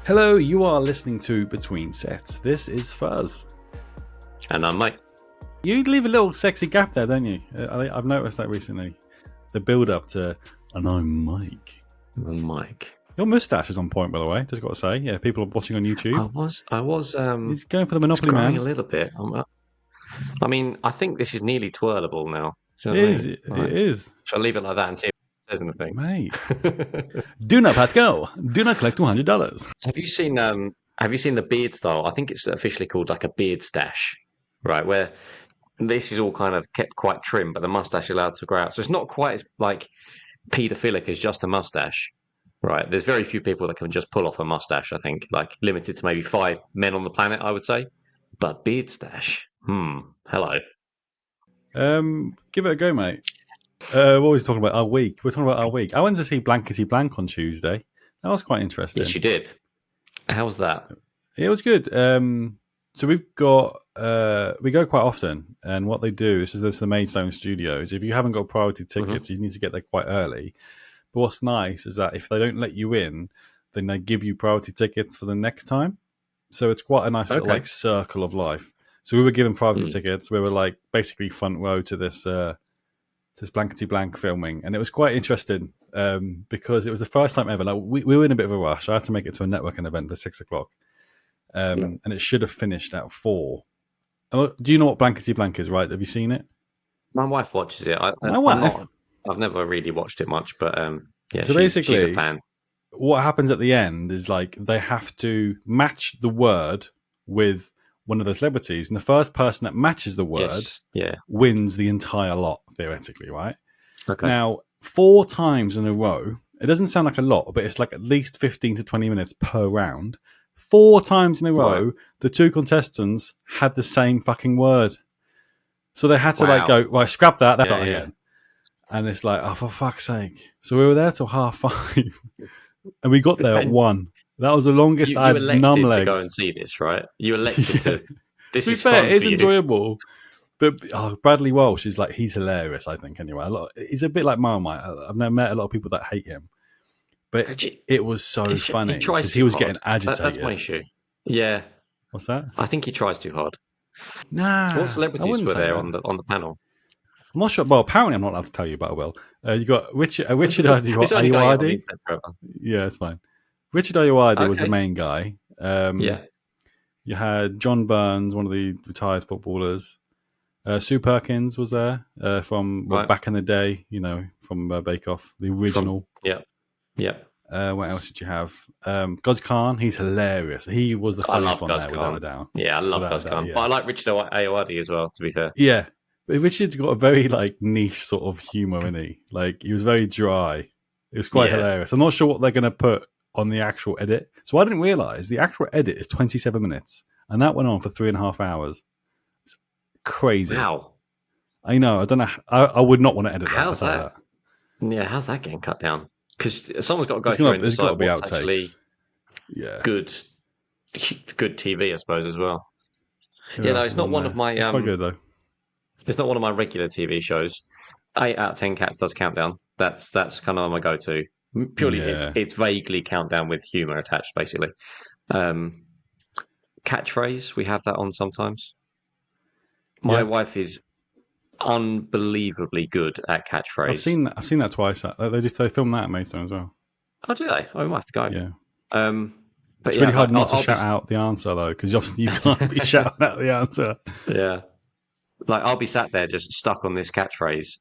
Hello, you are listening to Between Sets. This is Fuzz. And I'm Mike. You leave a little sexy gap there, don't you? I've noticed that recently. The build-up to, and I'm Mike. I'm Mike. Your moustache is on point, by the way. Just got to say, yeah. People are watching on YouTube. I was. He's going for the Monopoly Man. A little bit. I mean, I think this is nearly twirlable now. It is. It is. Shall I leave it like that and see if it says anything? Mate, do not let go. Do not collect $200. Have you seen? Have you seen the beard style? I think it's officially called like a beard stash, right? Where this is all kind of kept quite trim, but the mustache allowed to grow out. So it's not quite as like paedophilic as just a mustache. Right, there's very few people that can just pull off a mustache, I think, like limited to maybe 5 men on the planet, I would say. But beard stash, hello. Give it a go, mate. What were we talking about? Our week. We're talking about our week. I went to see Blankety Blank on Tuesday. That was quite interesting. Yes, you did. How was that? It was good. So we've got, we go quite often, and what they do is there's the Maidstone Studios. If you haven't got priority tickets, you need to get there quite early. But what's nice is that if they don't let you in, then they give you priority tickets for the next time. So it's quite a nice little, like, circle of life. So we were given priority tickets. We were like basically front row to this Blankety Blank filming, and it was quite interesting because it was the first time ever. Like we were in a bit of a rush. I had to make it to a networking event for 6:00, and it should have finished at 4. Do you know what Blankety Blank is? Right? Have you seen it? My wife watches it. I've never really watched it much, but yeah. So basically, she's a fan. What happens at the end is like they have to match the word with one of the celebrities, and the first person that matches the word wins the entire lot, theoretically, right? Okay. Now, 4 times in a row, it doesn't sound like a lot, but it's like at least 15 to 20 minutes per round. 4 times in a row, the 2 contestants had the same fucking word. So they had to like go, right, scrap that, that's not again. And it's like, oh, for fuck's sake. So we were there till 5:30, and we got there at 1. That was the longest I had numb legs. To go and see this, right? You elected to. This is fair, fun it's for you. enjoyable. But Bradley Walsh is like, he's hilarious, I think, anyway. He's a bit like Marmite. I've never met a lot of people that hate him. But it was so funny because he was getting agitated. That's my issue. Yeah. What's that? I think he tries too hard. Nah. What celebrities were there on the panel? I'm not sure. Well, apparently I'm not allowed to tell you about Will. You got Richard Ayoade. Yeah, it's fine. Richard Ayoade was the main guy. You had John Burns, one of the retired footballers. Sue Perkins was there from back in the day, from Bake Off, the original. What else did you have? Guz Khan, he's hilarious. He was the funniest one there, without a doubt. Yeah, I love Guz Khan. Yeah. But I like Richard Ayoade as well, to be fair. Yeah. But Richard's got a very niche sort of humour, isn't he? Like, he was very dry. It was quite hilarious. I'm not sure what they're going to put on the actual edit. So I didn't realise the actual edit is 27 minutes. And that went on for 3.5 hours. It's crazy. Wow. I know. I don't know. I would not want to edit that. How's that? Yeah, how's that getting cut down? Because someone's got to go through and decide what's actually good TV, I suppose, as well. Yeah, no, it's not one of my... It's quite good, though. It's not one of my regular TV shows. 8 out of 10 Cats does Countdown. That's kind of my go-to. Purely, it's vaguely Countdown with humour attached, basically. Catchphrase, we have that on sometimes. My wife is unbelievably good at catchphrase. I've seen that twice. They filmed that at Maidstone as well. Oh, do they? Oh, we might have to go. Yeah. But it's really hard not to shout out the answer, though, because obviously you can't be shouting out the answer. Yeah. Like, I'll be sat there just stuck on this catchphrase.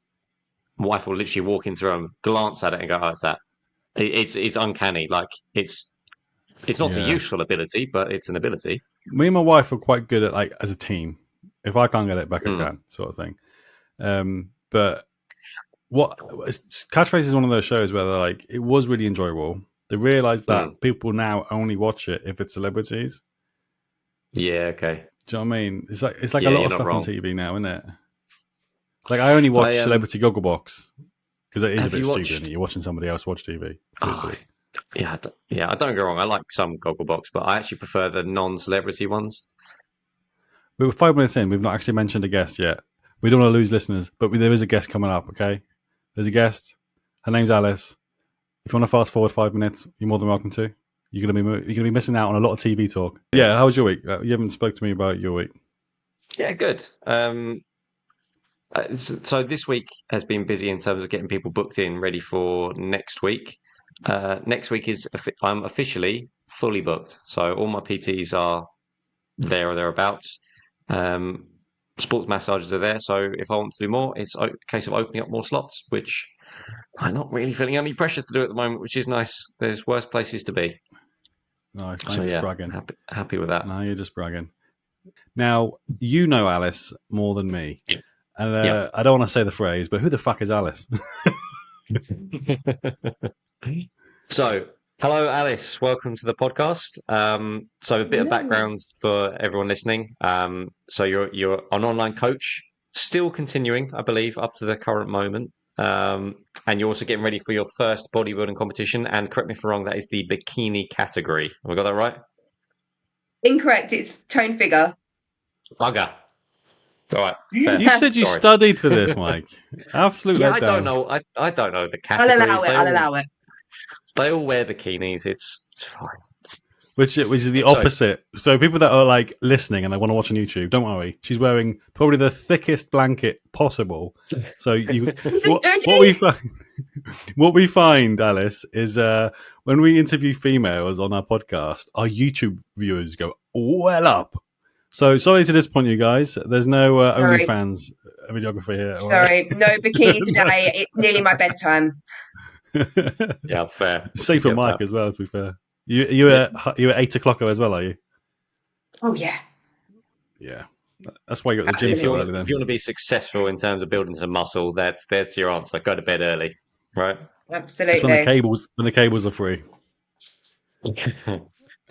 My wife will literally walk in through and glance at it and go, oh, it's that. It's uncanny. Like, it's not a useful ability, but it's an ability. Me and my wife are quite good at, like, as a team. If I can't get it back, I can, sort of thing. But Catchphrase is one of those shows where they're like, it was really enjoyable. They realised that people now only watch it if it's celebrities. Yeah, okay. Do you know what I mean? It's like a lot of stuff on TV now, isn't it? Like, I only watch Celebrity Gogglebox because it is a bit stupid, isn't it? You're watching somebody else watch TV. Yeah, don't get wrong. I like some Gogglebox, but I actually prefer the non-celebrity ones. We were 5 minutes in. We've not actually mentioned a guest yet. We don't want to lose listeners, but there is a guest coming up, okay? There's a guest. Her name's Alice. If you want to fast forward 5 minutes, you're more than welcome to. You're gonna be missing out on a lot of TV talk. Yeah, how was your week? You haven't spoke to me about your week. Yeah, good. So this week has been busy in terms of getting people booked in, ready for next week. Next week I'm officially fully booked. So all my PTs are there or thereabouts. Sports massages are there. So if I want to do more, it's a case of opening up more slots, which I'm not really feeling any pressure to do at the moment, which is nice. There's worse places to be. Nice. So Just yeah, bragging. happy with that. No, you're just bragging. Now, you know Alice more than me. And I don't want to say the phrase, but who the fuck is Alice? So, hello, Alice. Welcome to the podcast. So, a bit of background for everyone listening. So, you're an online coach, still continuing, I believe, up to the current moment. And you're also getting ready for your first bodybuilding competition. And correct me if I'm wrong, that is the bikini category. Have I got that right? Incorrect. It's tone figure. Bugger. All right. Fair. You said you studied for this, Mike. Absolutely. Yeah, I don't know. I don't know the I'll categories. allow it. They all wear bikinis. It's fine. Which is the opposite. So people that are like listening and they want to watch on YouTube, don't worry. She's wearing probably the thickest blanket possible. So what we find, Alice, is when we interview females on our podcast, our YouTube viewers go well up. So sorry to disappoint you guys. There's no OnlyFans videographer here. Sorry, no bikini today. It's nearly my bedtime. Yeah, fair. Safe for Mike as well, to be fair. You at 8:00 as well, are you? Oh yeah. Yeah. That's why you got the gym so early then. If you want to be successful in terms of building some muscle, there's your answer. Go to bed early, right? Absolutely. It's when the cables are free.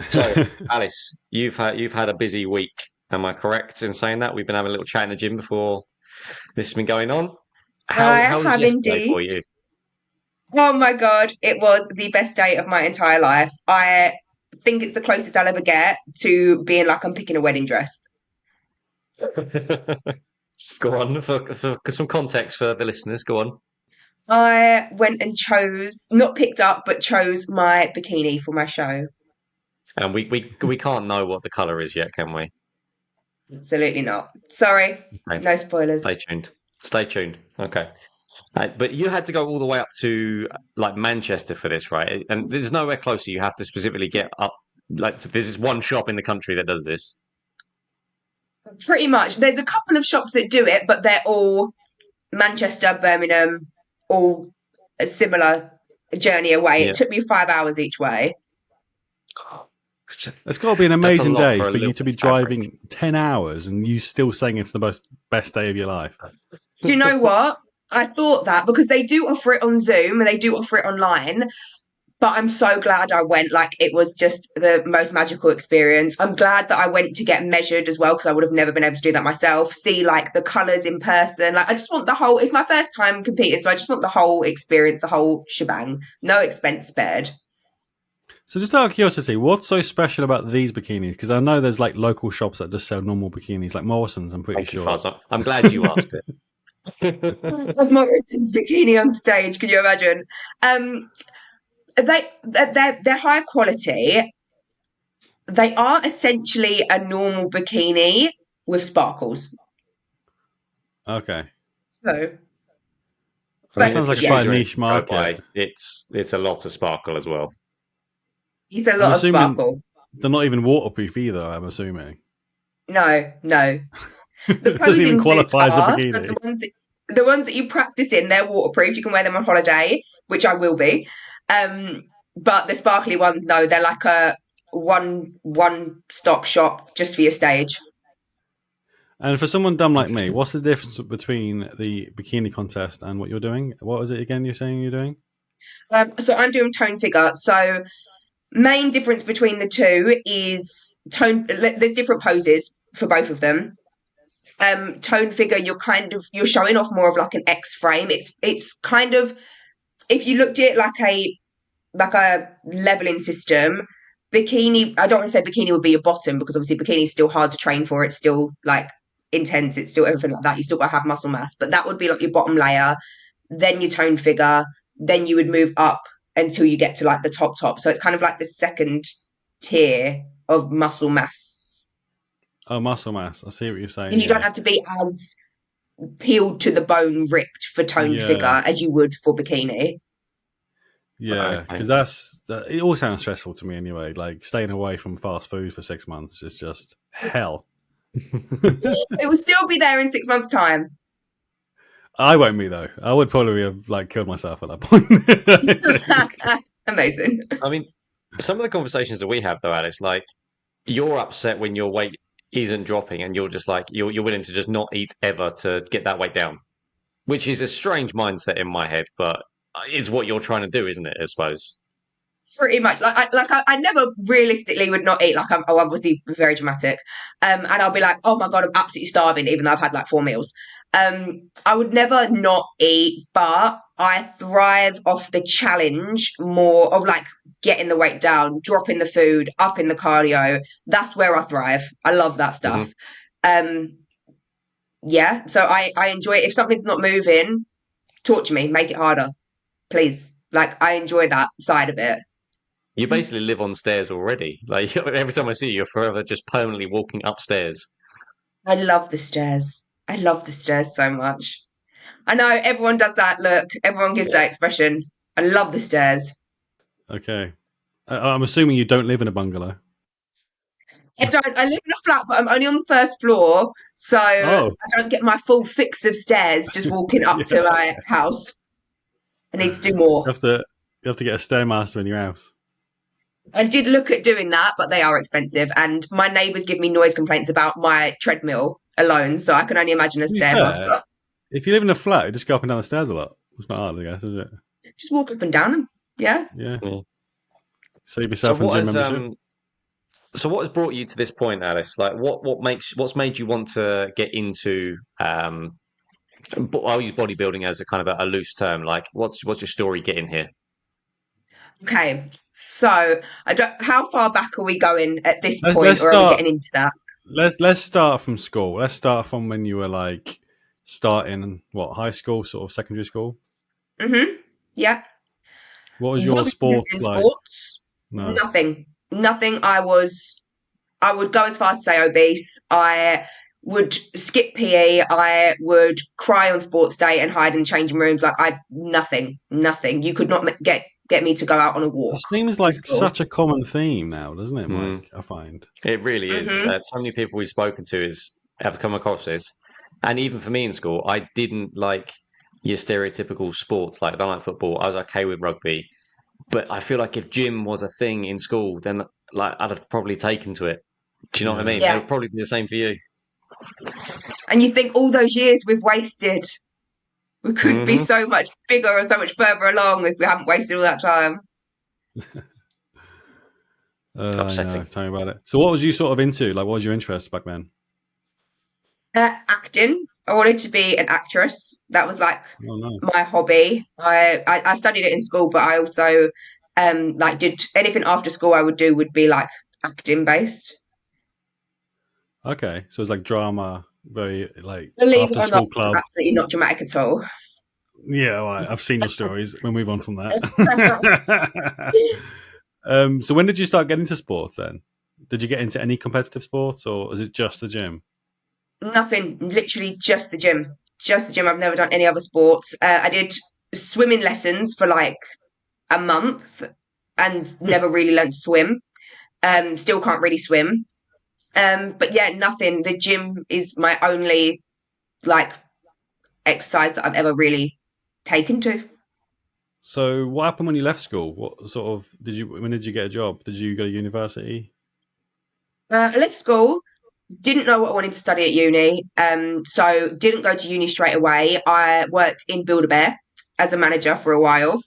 So, Alice, you've had a busy week. Am I correct in saying that? We've been having a little chat in the gym before this has been going on. How was yesterday for you? Oh my God, it was the best day of my entire life. I think it's the closest I'll ever get to being like I'm picking a wedding dress. Go on, for some context for the listeners, go on. I went and not picked up, but chose my bikini for my show. And we can't know what the colour is yet, can we? Absolutely not. Sorry, okay. No spoilers. Stay tuned. Okay. But you had to go all the way up to like Manchester for this, right? And there's nowhere closer. You have to specifically get up. Like there's this one shop in the country that does this. Pretty much. There's a couple of shops that do it, but they're all Manchester, Birmingham, all a similar journey away. Yeah. It took me 5 hours each way. It's got to be an amazing day for you to be driving 10 hours and you still saying it's the best day of your life. You know what? I thought that because they do offer it on Zoom and they do offer it online. But I'm so glad I went. Like, it was just the most magical experience. I'm glad that I went to get measured as well because I would have never been able to do that myself. See, like, the colours in person. Like, I just want it's my first time competing, so I just want the whole experience, the whole shebang. No expense spared. So just out of curiosity, what's so special about these bikinis? Because I know there's, like, local shops that just sell normal bikinis, like Morrison's, I'm pretty sure. I'm glad you asked it. Morrison's bikini on stage, can you imagine? They're high quality. They are essentially a normal bikini with sparkles. Okay. So that sounds like quite a niche market. It's a lot of sparkle as well. It's a lot of sparkle. They're not even waterproof either, I'm assuming. No. The doesn't even qualify as a bikini. The ones that you practice in, they're waterproof. You can wear them on holiday, which I will be. But the sparkly ones, no, they're like a one-stop shop just for your stage. And for someone dumb like me, what's the difference between the bikini contest and what you're doing? What was it again you're saying you're doing? So I'm doing tone figure. So main difference between the two is there's different poses for both of them. Tone figure, you're showing off more of like an X frame. It's kind of, if you looked at it like a leveling system, bikini, I don't want to say bikini would be your bottom because obviously bikini is still hard to train for. It's still like intense. It's still everything like that. You still got to have muscle mass, but that would be like your bottom layer, then your toned figure, then you would move up until you get to like the top. So it's kind of like the second tier of muscle mass. Oh, muscle mass. I see what you're saying. And you don't have to be as peeled to the bone ripped for toned figure as you would for bikini. Yeah, because it all sounds stressful to me anyway. Like staying away from fast food for 6 months is just hell. It will still be there in 6 months' time. I won't be though. I would probably have like killed myself at that point. Amazing. I mean, some of the conversations that we have though, Alice, like you're upset when your weight isn't dropping, and you're just like you're willing to just not eat ever to get that weight down, which is a strange mindset in my head, but it's what you're trying to do, isn't it? I suppose. Pretty much. I never realistically would not eat. Like I'm obviously very dramatic, and I'll be like, oh my god, I'm absolutely starving, even though I've had like 4 meals. I would never not eat, but I thrive off the challenge more of like getting the weight down, dropping the food, up in the cardio. That's where I thrive. I love that stuff. Yeah, so I enjoy it. If something's not moving, torture me, make it harder, please. Like I enjoy that side of it. You basically live on stairs already. Like every time I see you, you're forever just permanently walking upstairs. I love the stairs. I love the stairs so much. I know everyone does that look. Everyone gives that expression. I love the stairs. Okay. I'm assuming you don't live in a bungalow. I live in a flat, but I'm only on the first floor, so I don't get my full fix of stairs just walking up to my house. I need to do more. You have to get a stairmaster in your house. I did look at doing that, but they are expensive, and my neighbours give me noise complaints about my treadmill alone, so I can only imagine a stairmaster. If you live in a flat, you just go up and down the stairs a lot. It's not hard, I guess, is it? Just walk up and down them. Yeah. Save yourself on gym membership. So what has brought you to this point, Alice? Like what's made you want to get into I'll use bodybuilding as a kind of a loose term. Like what's your story getting here? Okay, so how far back are we going at this point, or are we getting into that? Let's start from school. Let's start from when you were like starting high school, sort of secondary school. Yeah. What was your sports like? No. Nothing. I would go as far to say obese. I would skip PE. I would cry on sports day and hide in changing rooms. Like nothing. You could not get me to go out on a walk. It seems like such a common theme now, doesn't it, Mike? I find it really is. So many people we've spoken to have come across this, and even for me in school, I didn't like your stereotypical sports. Like I don't like football. I was okay with rugby, but I feel like if gym was a thing in school, then like I'd have probably taken to it. Do you know what I mean? Yeah. It would probably be the same for you. And you think all those years we've wasted. We could be so much bigger or so much further along if we haven't wasted all that time. Upsetting. Tell me about it. So what was you sort of into? Like, what was your interest back then? Acting. I wanted to be an actress. That was like my hobby. I studied it in school, but I also like did anything after school I would do would be like acting based. Okay, so it's like drama, very like Believe after school club. Absolutely not dramatic at all. Yeah, right. I've seen your stories. We'll move on from that. So when did you start getting into sports then? Did you get into any competitive sports, or was it just the gym? Nothing, literally just the gym. Just the gym. I've never done any other sports. I did swimming lessons for like a month and never really learned to swim. Still can't really swim. But yeah, nothing. The gym is my only like exercise that I've ever really taken to. So what happened when you left school? What sort of when did you get a job? Did you go to university? I left school, didn't know what I wanted to study at uni, so didn't go to uni straight away. I worked in Build-A-Bear as a manager for a while.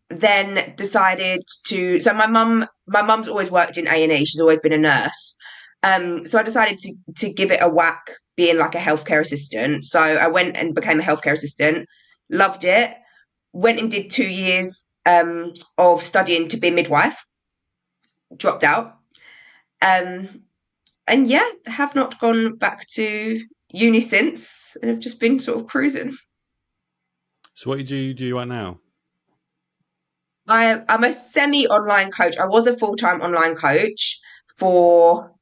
Then decided to. So my mum's always worked in A&E. She's always been a nurse. So I decided to give it a whack, being like a healthcare assistant. So I went and became a healthcare assistant. Loved it. Went and did 2 years of studying to be a midwife. Dropped out. and yeah, have not gone back to uni since, and have just been sort of cruising. So what do you do right now? I'm a semi-online coach. I was a full-time online coach for,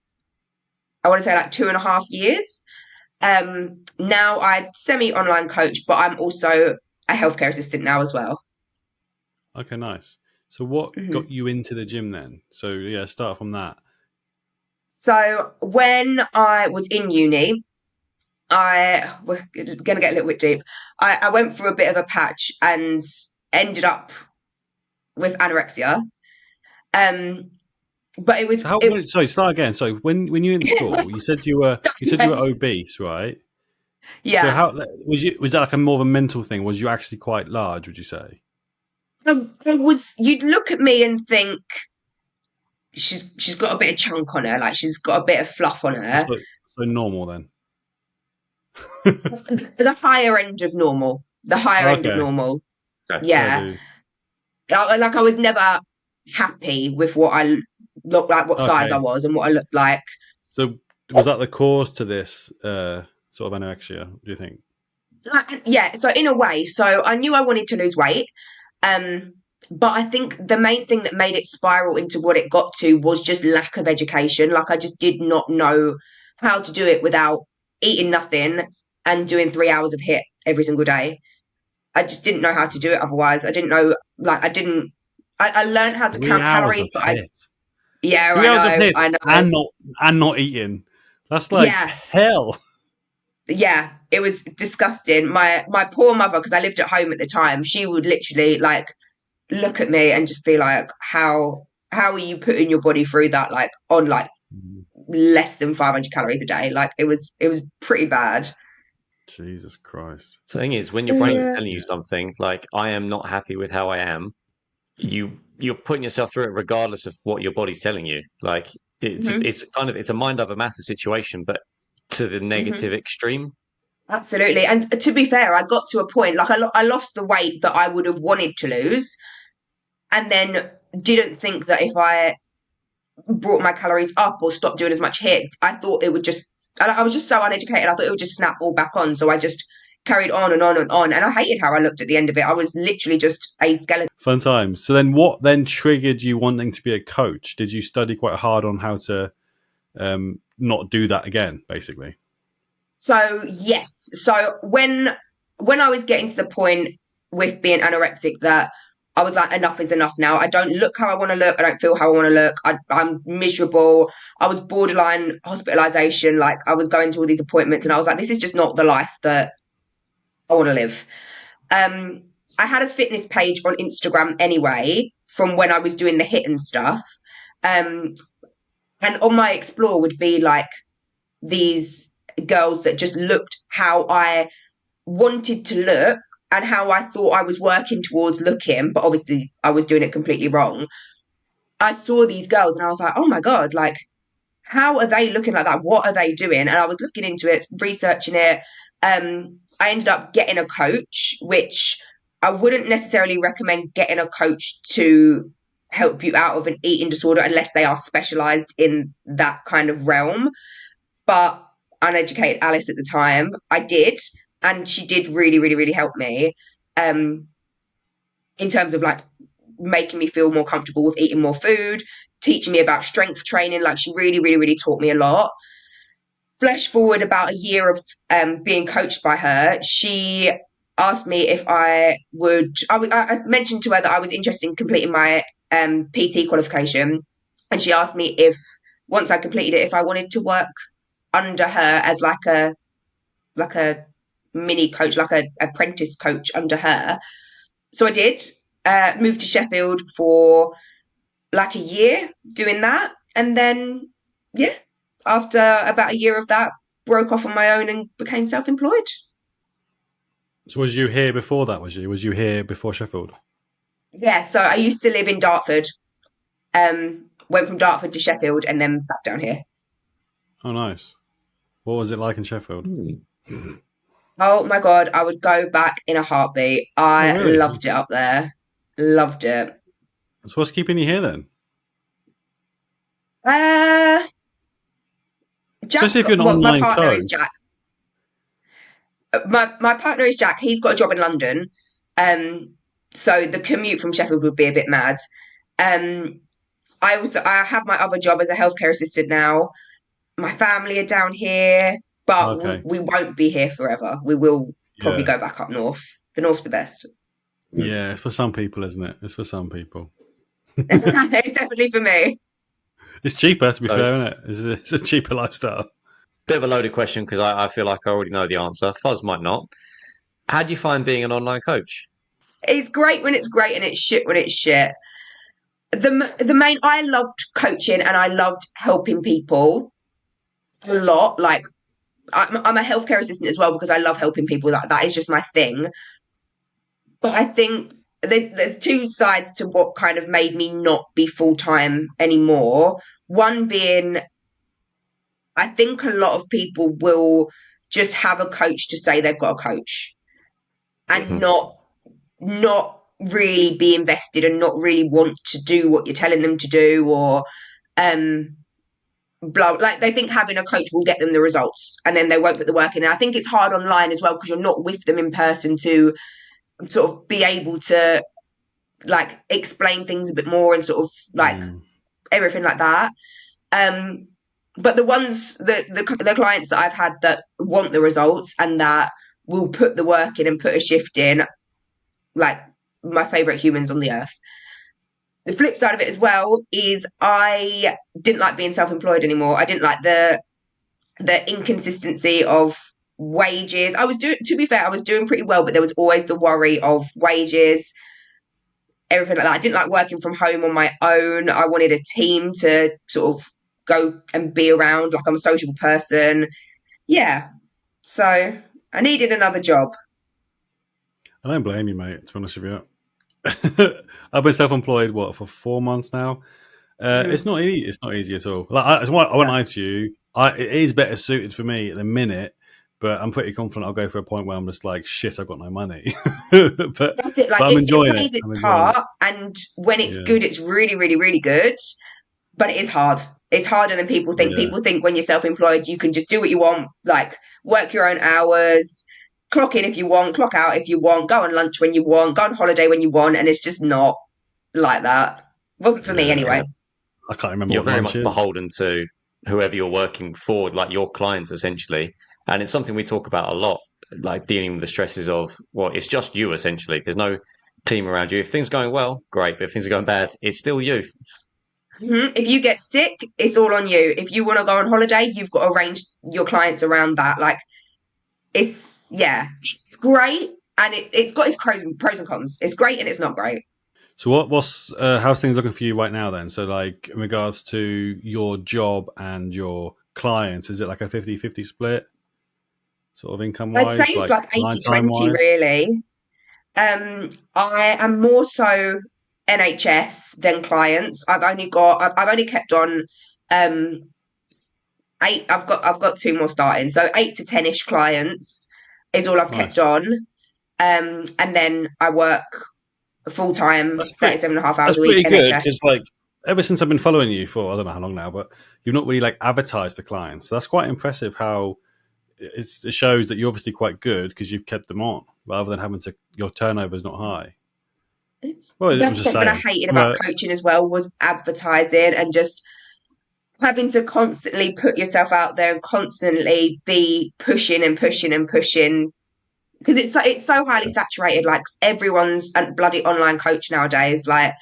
I want to say, like 2.5 years. Now I semi-online coach, but I'm also a healthcare assistant now as well. Okay, nice. So what Mhm. got you into the gym then? So yeah, start from that. So when I was in uni, we're gonna get a little bit deep. I went through a bit of a patch and ended up with anorexia. Um, but it was So how? it. Sorry, start again. So when you were in school, you said you were obese, right? So Yeah. how was that like a more of a mental thing? Was you actually quite large? Would you say? I was. You'd look at me and think she's got a bit of chunk on her, like she's got a bit of fluff on her. So normal then. The higher end of normal. The higher end of Okay, normal. Okay. fair Yeah. dues. Like I was never happy with what I looked like, what size I Okay, was, and what I looked like. so was that the cause to this sort of anorexia? Do you think? Like, yeah, so in a way, so I knew I wanted to lose weight. Um, but I think the main thing that made it spiral into what it got to was just lack of education. Like I just did not know how to do it without eating nothing and doing 3 hours of HIIT every single day. I just didn't know how to do it otherwise. I didn't know, like, I didn't, I learned how to 3 count hours calories, of but hit. yeah, 3 hours of hit I know. and not eating. That's like Yeah, hell. yeah, it was disgusting. My poor mother, because I lived at home at the time, she would literally like look at me and just be like, how are you putting your body through that, like on like less than 500 calories a day? Like it was pretty bad. Jesus Christ. The thing is, when So your brain's yeah. telling you something like "I am not happy with how I am," you're putting yourself through it regardless of what your body's telling you. Like Hmm. it's a mind over matter situation, but to the Hmm. negative extreme. Absolutely. And to be fair, I got to a point like I lost the weight that I would have wanted to lose, and then didn't think that if I brought my calories up or stopped doing as much HIIT, I thought it would just. I was just so uneducated. I thought it would just snap all back on. So I just carried on and on and on. And I hated how I looked at the end of it. I was literally just a skeleton. Fun times. So then what then triggered you wanting to be a coach? Did you study quite hard on how to not do that again, basically? So yes. So when I was getting to the point with being anorexic that I was like, enough is enough now. I don't look how I want to look. I don't feel how I want to look. I'm miserable. I was borderline hospitalization. Like I was going to all these appointments and I was like, this is just not the life that I want to live. Um, I had a fitness page on Instagram anyway from when I was doing the hit and stuff. Um, and on my explore would be like these girls that just looked how I wanted to look and how I thought I was working towards looking, but obviously I was doing it completely wrong. I saw these girls and I was like, oh my God, like, how are they looking like that? What are they doing? And I was looking into it, researching it. I ended up getting a coach, which I wouldn't necessarily recommend getting a coach to help you out of an eating disorder unless they are specialized in that kind of realm. But uneducated Alice at the time, I did, and she did really, really, really help me um, in terms of like making me feel more comfortable with eating more food, teaching me about strength training. Like she really, really, really taught me a lot. Flash forward about a year of being coached by her, she asked me if I would. I mentioned to her that I was interested in completing my PT qualification, and she asked me if once I completed it, if I wanted to work under her as like a mini coach, like a apprentice coach under her. So I did. Moved to Sheffield for like a year doing that, and then yeah, after about a year of that, broke off on my own and became self-employed. So was you here before that? Was you here before Sheffield? Yeah, so I used to live in Dartford. Went from Dartford to Sheffield and then back down here. Oh, nice. What was it like in Sheffield? Oh my God, I would go back in a heartbeat. Oh, I really? loved it up there. Loved it. So what's keeping you here then? Uh, Jack's Especially if you're an my online partner coach. is Jack. My partner is Jack. He's got a job in London, so the commute from Sheffield would be a bit mad. Um, I have my other job as a healthcare assistant now. My family are down here, but Okay. we won't be here forever. We will probably Yeah. go back up north. The north's the best. Yeah, it's for some people, isn't it? It's for some people. It's definitely for me. It's cheaper, to be So, fair, isn't it? It's a cheaper lifestyle. bit of a loaded question because I feel like I already know the answer. Fuzz might not. How do you find being an online coach? It's great when it's great and it's shit when it's shit. The main I loved coaching and I loved helping people a lot. Like I'm a healthcare assistant as well because I love helping people. That is just my thing. But I think there's two sides to what kind of made me not be full time anymore. One being, I think a lot of people will just have a coach to say they've got a coach and Mhm. not really be invested and not really want to do what you're telling them to do or um blah, like they think having a coach will get them the results and then they won't put the work in. And I think it's hard online as well because you're not with them in person to sort of be able to like explain things a bit more and sort of like everything like that. Um, but the ones the clients that I've had that want the results and that will put the work in and put a shift in, like my favorite humans on the earth. The flip side of it as well is I didn't like being self-employed anymore. I didn't like the inconsistency of wages. I was doing, to be fair, I was doing pretty well, but there was always the worry of wages, everything like that. I didn't like working from home on my own. I wanted a team to sort of go and be around. Like I'm a sociable person. Yeah. So I needed another job. I don't blame you, mate, to be honest with you. I've been self-employed, for 4 months now? It's Mm, not easy. It's not easy at all. I won't no. lie to you. It is better suited for me at the minute, but I'm pretty confident I'll go for a point where I'm just like, shit, I've got no money. but That's it. but Like I'm it enjoying it. plays its I'm enjoying it. part, and when it's Yeah, good, it's really, really, really good. But it is hard. It's harder than people think. yeah. People think when you're self-employed, you can just do what you want, like work your own hours, clock in if you want, clock out if you want, go on lunch when you want, go on holiday when you want, and it's just not like that. It wasn't for me Yeah. anyway. I can't remember You're what very lunch much is. beholden to whoever you're working for, like your clients essentially. And it's something we talk about a lot, like dealing with the stresses of, well, it's just you essentially. There's no team around you. If things are going well, great. But if things are going bad, it's still you. If you get sick, it's all on you. If you want to go on holiday, you've got to arrange your clients around that. Like it's great, and it's got its pros and cons. It's great and it's not great. So what's how's things looking for you right now then? So like in regards to your job and your clients, is it like a 50-50 split sort of income I'd say wise, it's like like time 80-20 wise? really. I am more so NHS than clients. I've only kept on um eight. I've got two more starting, so 8 to 10ish clients is all I've kept Nice. on. And then I work full time, That's pretty 37 and a half hours that's a week pretty good NHS. because like ever since I've been following you for I don't know how long now, but you've not really like advertised for clients. So that's quite impressive. How it shows that you're obviously quite good because you've kept them on rather than having to your turnover is not high. Well, I'm That's just something I saying. hated about coaching as well was advertising and just having to constantly put yourself out there and constantly be pushing and pushing and pushing because it's so highly saturated. Like everyone's a bloody online coach nowadays. Like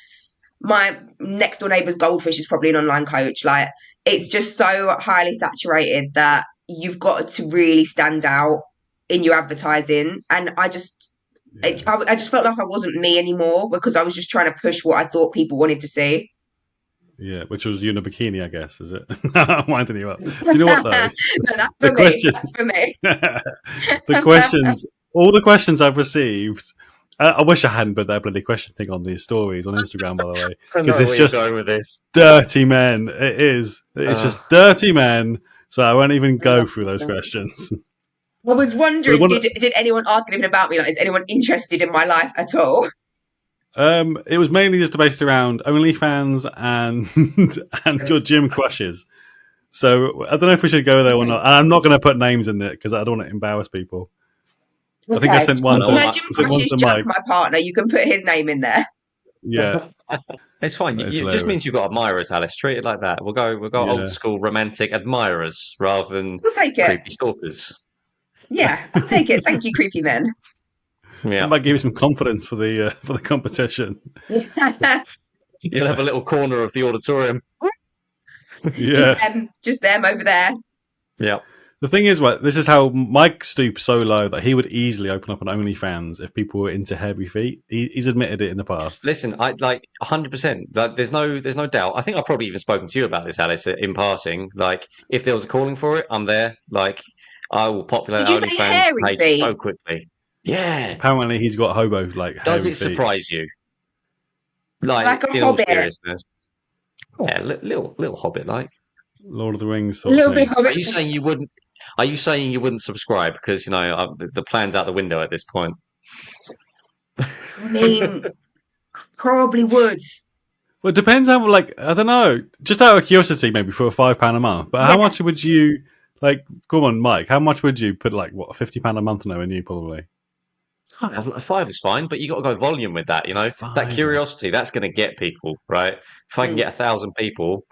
my next door neighbour's goldfish is probably an online coach. Like it's just so highly saturated that you've got to really stand out in your advertising. And Yeah. I just felt like I wasn't me anymore because I was just trying to push what I thought people wanted to see. Yeah, which was you in a bikini, I guess, is it? I'm winding you up. Do you know what though? No, that's The for me. question, That's for me. the questions, all the questions I've received. I wish I hadn't put that bloody question thing on these stories on Instagram, by the way, I because know it's where you're just going with this. dirty men. It is. It's Uh, just dirty men. So I won't even I love go through this those stuff. questions. I was But wondering, did anyone ask anything about me? Like, is anyone interested in my life at all? it was mainly just based around OnlyFans and and your gym crushes. So I don't know if we should go there or not. And I'm not going to put names in it because I don't want to embarrass people. I think I sent one to Imagine Crushes Jack, my partner. You can put his name in there. Yeah, it's fine. It just means you've got admirers, Alice. Treat it like that. We'll go old school romantic admirers rather than creepy stalkers. Yeah, I'll take it. Thank you, creepy men. Yeah, it might give you some confidence for the competition. You'll have a little corner of the auditorium. Yeah, just them over there. Yeah. The thing is, right, this is how Mike stoops so low that he would easily open up an OnlyFans if people were into hairy feet. He's admitted it in the past. Listen, I like 100%. Like, there's no doubt. I think I've probably even spoken to you about this, Alice, in passing. Like, if there was a calling for it, I'm there. Like, I will populate OnlyFans page so quickly. Yeah. Apparently, he's got hobo Does it feet. surprise you? Like a hobbit. Seriousness. Yeah, little hobbit like. Lord of the Rings. Little bit hobbit. Are you saying you wouldn't? Are you saying you wouldn't subscribe because the plan's out the window at this point? I mean, probably would. Well, it depends how. I don't know. Just out of curiosity, maybe for £5 a month. But how much would you Come on, Mike. How much would you put? £50 a month now, and you probably. 5 is fine, but you got to go volume with that. That curiosity that's going to get people right. If I can get 1,000 people,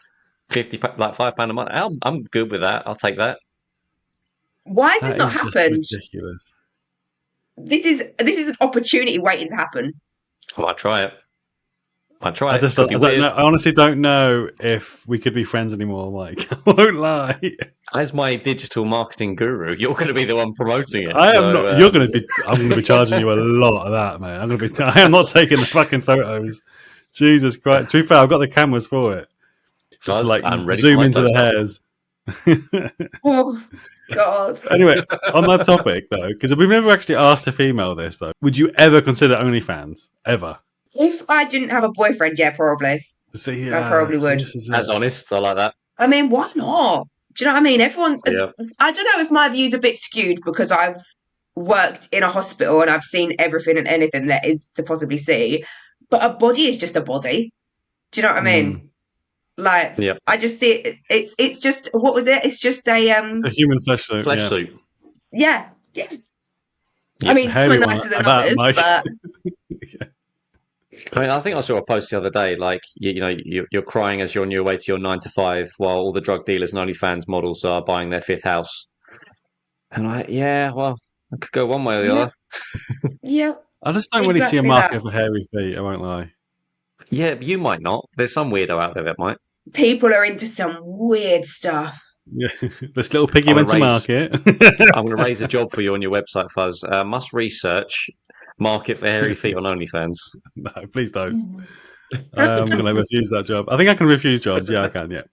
£5 a month, I'm good with that. I'll take that. Why has this not happened? Ridiculous. This is an opportunity waiting to happen. I might try it. I honestly don't know if we could be friends anymore, Mike. I won't lie. As my digital marketing guru, you're going to be the one promoting it. I am not. I'm going to be charging you a lot of that, man. I am not taking the fucking photos. Jesus Christ! To be fair, I've got the cameras for it. Just zoom into the hairs. Oh God. Anyway, on that topic though, because we've never actually asked a female this though. Would you ever consider OnlyFans? Ever? If I didn't have a boyfriend, yeah, probably. See, I probably would. As honest, I like that. I mean, why not? Do you know what I mean? Everyone. Yeah. I don't know if my view's a bit skewed because I've worked in a hospital and I've seen everything and anything there is to possibly see. But a body is just a body. Do you know what I mean? I just see it. It's just, what was it? It's just a human flesh suit. Suit. Yeah. I mean, some are nicer than others, but. I mean, I think I saw a post the other day, you're crying as you're on your way to your 9 to 5 while all the drug dealers and OnlyFans models are buying their 5th house. And I could go one way or the other. Yeah. I just don't really see a market for hairy feet, I won't lie. Yeah, you might not. There's some weirdo out there that might. People are into some weird stuff. Yeah, this little piggy went to market. I'm going to raise a job for you on your website, Fuzz. Must research market for hairy feet on OnlyFans. No, please don't. I'm going to refuse that job. I think I can refuse jobs. Yeah, I can. Yeah.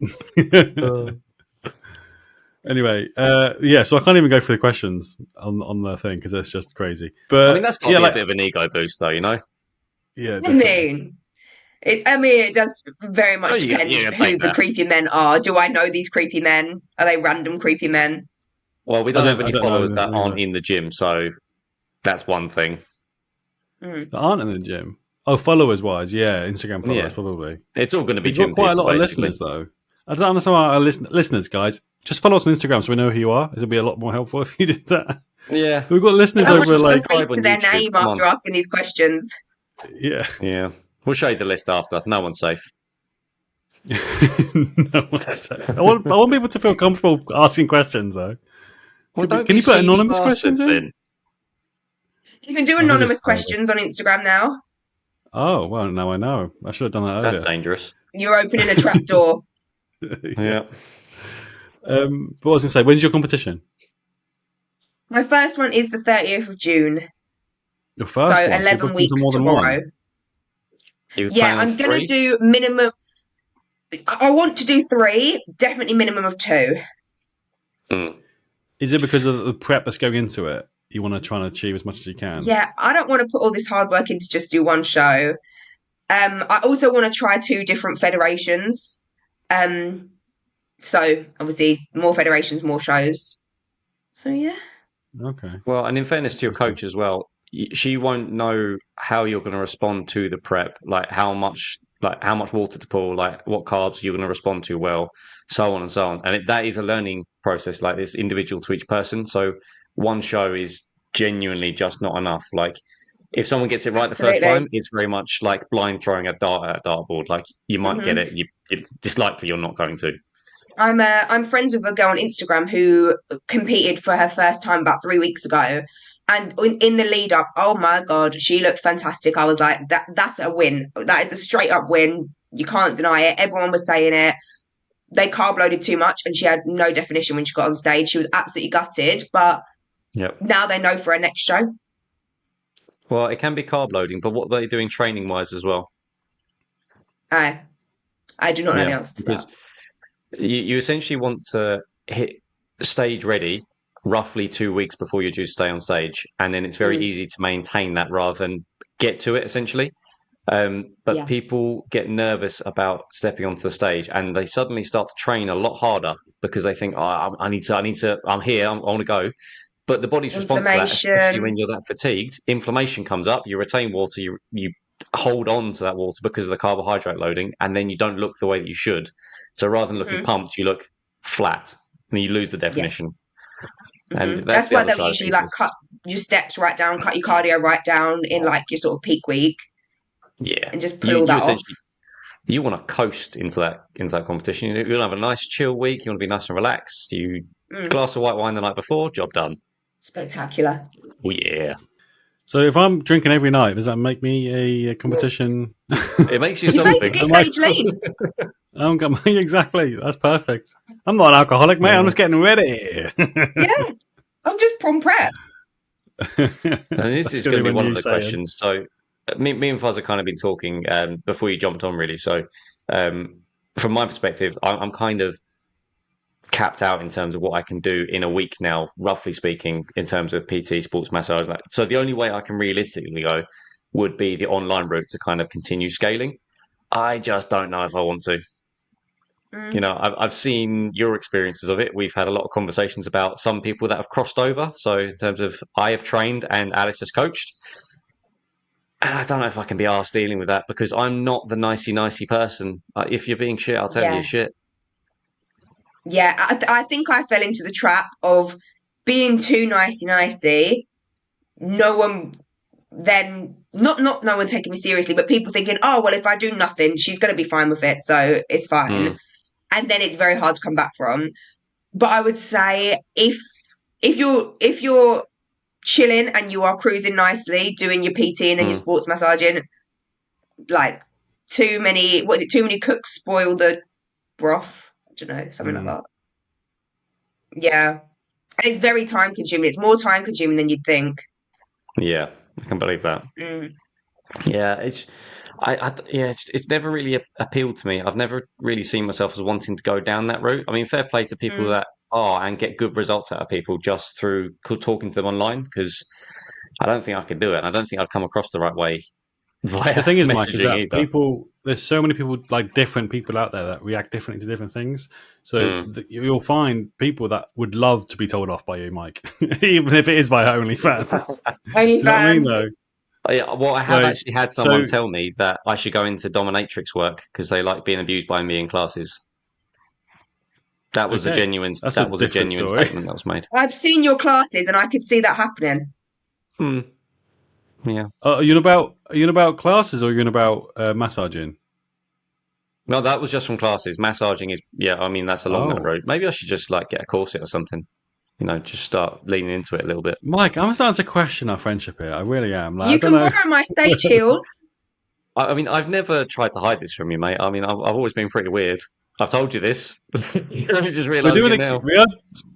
Anyway, so I can't even go through the questions on the thing because it's just crazy. But I mean, that's got to be a bit of an ego boost, though, Yeah. Definitely. It does very much depend who the creepy men are. Do I know these creepy men? Are they random creepy men? Well, we don't have any followers that aren't in the gym, so that's one thing. That aren't in the gym? Oh, followers-wise, yeah. Instagram followers, probably. It's all going to be gym. We've got quite a lot of listeners, though. I don't understand why our listeners, guys. Just follow us on Instagram so we know who you are. It'll be a lot more helpful if you did that. Yeah. We've got listeners over face to their name after asking these questions. Yeah. Yeah. We'll show you the list after. No one's safe. No one's safe. I want people to feel comfortable asking questions, though. Well, can you put anonymous questions in? You can do anonymous questions on Instagram now. Oh, well, now I know. I should have done that earlier. That's dangerous. You're opening a trap door. Yeah. But what I was going to say, when's your competition? My first one is the 30th of June. Your first one? 11 weeks tomorrow. I'm going to do minimum. I want to do 3, definitely minimum of 2. Is it because of the prep that's going into it? You want to try and achieve as much as you can? Yeah, I don't want to put all this hard work into just do one show. I also want to try 2 different federations. So obviously more federations, more shows. So yeah. Okay. Well, and in fairness to your coach as well, she won't know how you're going to respond to the prep, like how much like how much water to pour, like what carbs you're going to respond to well, so on and so on. And that is a learning process, like it's individual to each person. So one show is genuinely just not enough. Like if someone gets it right the first Absolutely. time, it's very much like blind throwing a dart at a dartboard. Like you might get it, it's likely you're not going to. I'm friends with a girl on Instagram who competed for her first time about 3 weeks ago, and in the lead up, oh my god, she looked fantastic. I was like, that's a win. That is a straight up win. You can't deny it. Everyone was saying it. They carb loaded too much, and she had no definition when she got on stage. She was absolutely gutted, but Yep. now they know for her next show. Well, it can be carb loading, but what are they doing training wise as well? I do not know the Yeah, answer to because that. you essentially want to hit stage ready roughly 2 weeks before you're due to stay on stage, and then it's very easy to maintain that rather than get to it essentially. But Yeah. people get nervous about stepping onto the stage, and they suddenly start to train a lot harder because they think, "Oh, I need to. I'm here. I want to go." But the body's response to that, especially when Inflammation. you're that fatigued, inflammation comes up. You retain water. You hold on to that water because of the carbohydrate loading, and then you don't look the way that you should. So rather than looking pumped, you look flat, and you lose the Yeah. definition. And that's That's the why other they'll side of usually things. like cut your steps right down, cut your cardio right down in like your sort of peak week, Yeah, and just pull all you that off. essentially you want to coast into that competition. You want to have a nice chill week. You want to be nice and relaxed. You glass of white wine the night before, job done. Spectacular. Oh yeah. So if I'm drinking every night, does that make me a competition? It makes you You're something. basically stage lean. Exactly. That's perfect. I'm not an alcoholic, mate. I'm just getting ready. Yeah, I'm just prom prep. And this That's is going to going be to be one one of you the saying. questions. So me and Fuzz have kind of been talking before you jumped on, really. So from my perspective, I'm kind of capped out in terms of what I can do in a week now, roughly speaking, in terms of PT, sports massage. So the only way I can realistically go would be the online route to kind of continue scaling. I just don't know if I want to. You know, I've seen your experiences of it. We've had a lot of conversations about some people that have crossed over. So in terms of I have trained and Alice has coached. And I don't know if I can be arsed dealing with that because I'm not the nicey person. Like, if you're being shit, I'll tell you Yeah, shit. yeah. I think I fell into the trap of being too nicey. No one then not no one taking me seriously, but people thinking, oh well, if I do nothing, she's going to be fine with it, so it's fine. Mm, And then it's very hard to come back from. But I would say if you're chilling and you are cruising nicely, doing your PT and then your mm. sports massaging, like too many cooks spoil the broth. I don't know, something like Mm. that. Yeah. And it's very time consuming. It's more time consuming than you'd think. Yeah, I can believe that. Mm, Yeah, it's never really appealed to me. I've never really seen myself as wanting to go down that route. I mean, fair play to people mm. that are and get good results out of people just through talking to them online because I don't think I could do it. And I don't think I'd come across the right way The via thing is, Mike, is messaging that either. there's so many people, like different people out there that react differently to different things. So Mm. you'll find people that would love to be told off by you, Mike, even if it is via OnlyFans. Do you know what I mean, OnlyFans. though? Yeah, well, I have Like, actually had someone so, tell me that I should go into dominatrix work because they like being abused by me in classes. That was a okay, genuine. that's a That was a different genuine story. statement that was made. I've seen your classes and I could see that happening. Hmm. Yeah. Are you about classes or are you about massaging? No, that was just from classes. Massaging is, yeah, I mean, that's along that Oh, road. Maybe I should just like get a corset or something, just start leaning into it a little bit. Mike, I'm starting to question our friendship here. I really am. Like, I You don't can know. borrow my stage heels. I mean, I've never tried to hide this from you, mate. I mean, I've always been pretty weird. I've told you this. You're just We're realizing doing it a now.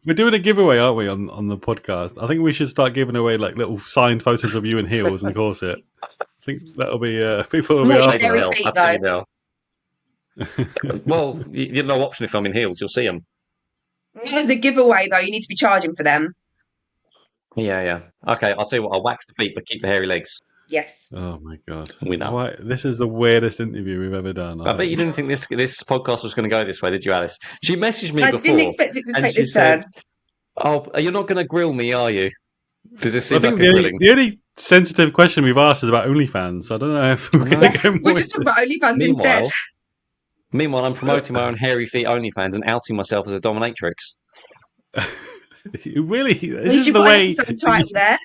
we're doing a giveaway, aren't we, on the podcast? I think we should start giving away like little signed photos of you in heels and a corset. I think that'll be people will be Naughty They after just fairy that. tell. I feet tell though. you now. Well, you've no option if I'm in heels. You'll see them. There's a giveaway though. You need to be charging for them. Yeah, yeah. Okay, I'll tell you what. I'll wax the feet, but keep the hairy legs. Yes. Oh my god! We know. Why? This is the weirdest interview we've ever done. I bet you didn't think this podcast was going to go this way, did you, Alice? She messaged me I didn't before, expect it to and take she this said, turn. "Oh, you're not going to grill me, are you? Does this I seem like think a grilling?" sensitive question we've asked is about OnlyFans. I don't know if we're going to go more. We're just talking about OnlyFans instead. Meanwhile, I'm promoting my own hairy feet OnlyFans and outing myself as a dominatrix. Really? We This is should the put an way. episode title there.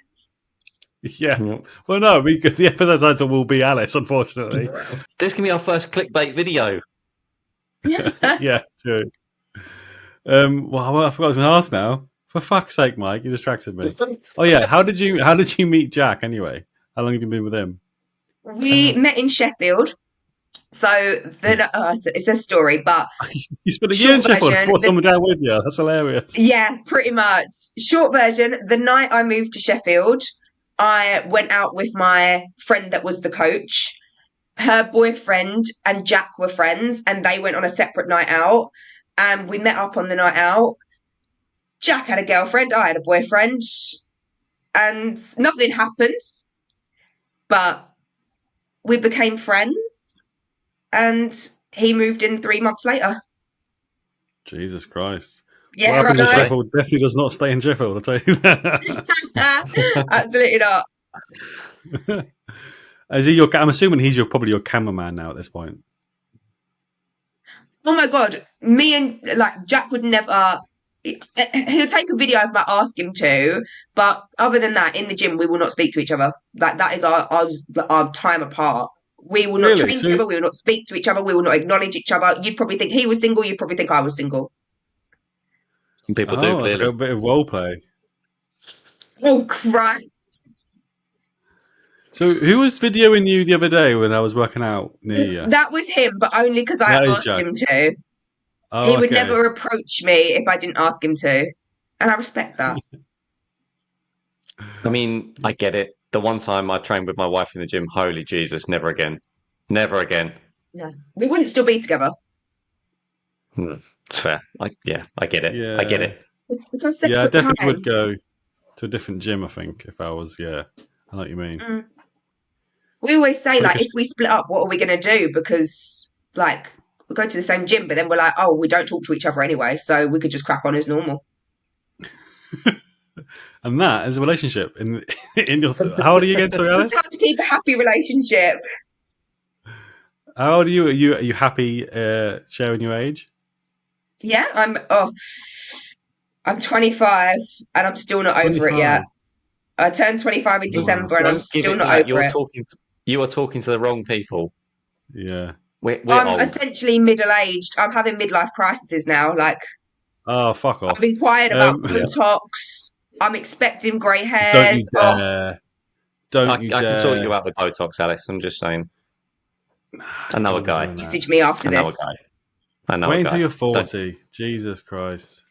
Yeah. Yep. Well, no, because the episode title will be Alice, unfortunately. This can be our first clickbait video. Yeah, true. Well, I forgot what I was going to ask now. For fuck's sake, Mike, you distracted me. Oh yeah, how did you meet Jack anyway? How long have you been with him? We met in Sheffield. So it's a story, but You spent a year in short Sheffield and version, brought someone down with you. That's hilarious. yeah, pretty much. Short version, the night I moved to Sheffield, I went out with my friend that was the coach. Her boyfriend and Jack were friends, and they went on a separate night out. And we met up on the night out. Jack had a girlfriend, I had a boyfriend, and nothing happened. But we became friends, and he moved in 3 months later. Jesus Christ. Yeah, what happens in right. Sheffield definitely does not stay in Sheffield, I'll tell you that. Absolutely not. I'm assuming he's probably your cameraman now at this point. Oh my god, me and Jack would never. He'll take a video if I ask him to, but other than that, in the gym we will not speak to each other. Like that is our time apart. We will not Really? train together. We will not speak to each other. We will not acknowledge each other. You'd probably think he was single. You'd probably think I was single. Some people do It's clearly. like a bit of role play. Oh Christ! So who was videoing you the other day when I was working out near you? That was him, but only because I That is asked Jack. him to. Oh, He would okay. never approach me if I didn't ask him to, and I respect that. I mean, I get it. The one time I trained with my wife in the gym, holy Jesus, never again. Never again. Yeah, we wouldn't still be together. It's fair. I get it. Yeah. I get it. It's a separate Yeah, I definitely time. would go to a different gym, I think, if I was, I know what you mean. We always say, But like, if we split up, what are we going to do? Because, like, we go to the same gym, but then we're like, oh, we don't talk to each other anyway, so we could just crack on as normal. And that is a relationship. In your, how old are you again, sorry, Alice? It's hard to keep a happy relationship. How old are you? Are you happy sharing your age? Yeah, I'm 25 and I'm still not over it 25. yet. I turned 25 in December and I'm Don't give still it not that. over it. You are talking to the wrong people. Yeah. We're I'm old. essentially middle-aged. I'm having midlife crises now. Like, Oh, fuck off. I've inquired about Botox. I'm expecting grey hairs. Don't you dare. Don't you I dare. can sort you out with Botox, Alice. I'm just saying. Another guy. Message me after Another this. guy. Another Wait guy. until you're 40. Jesus Christ.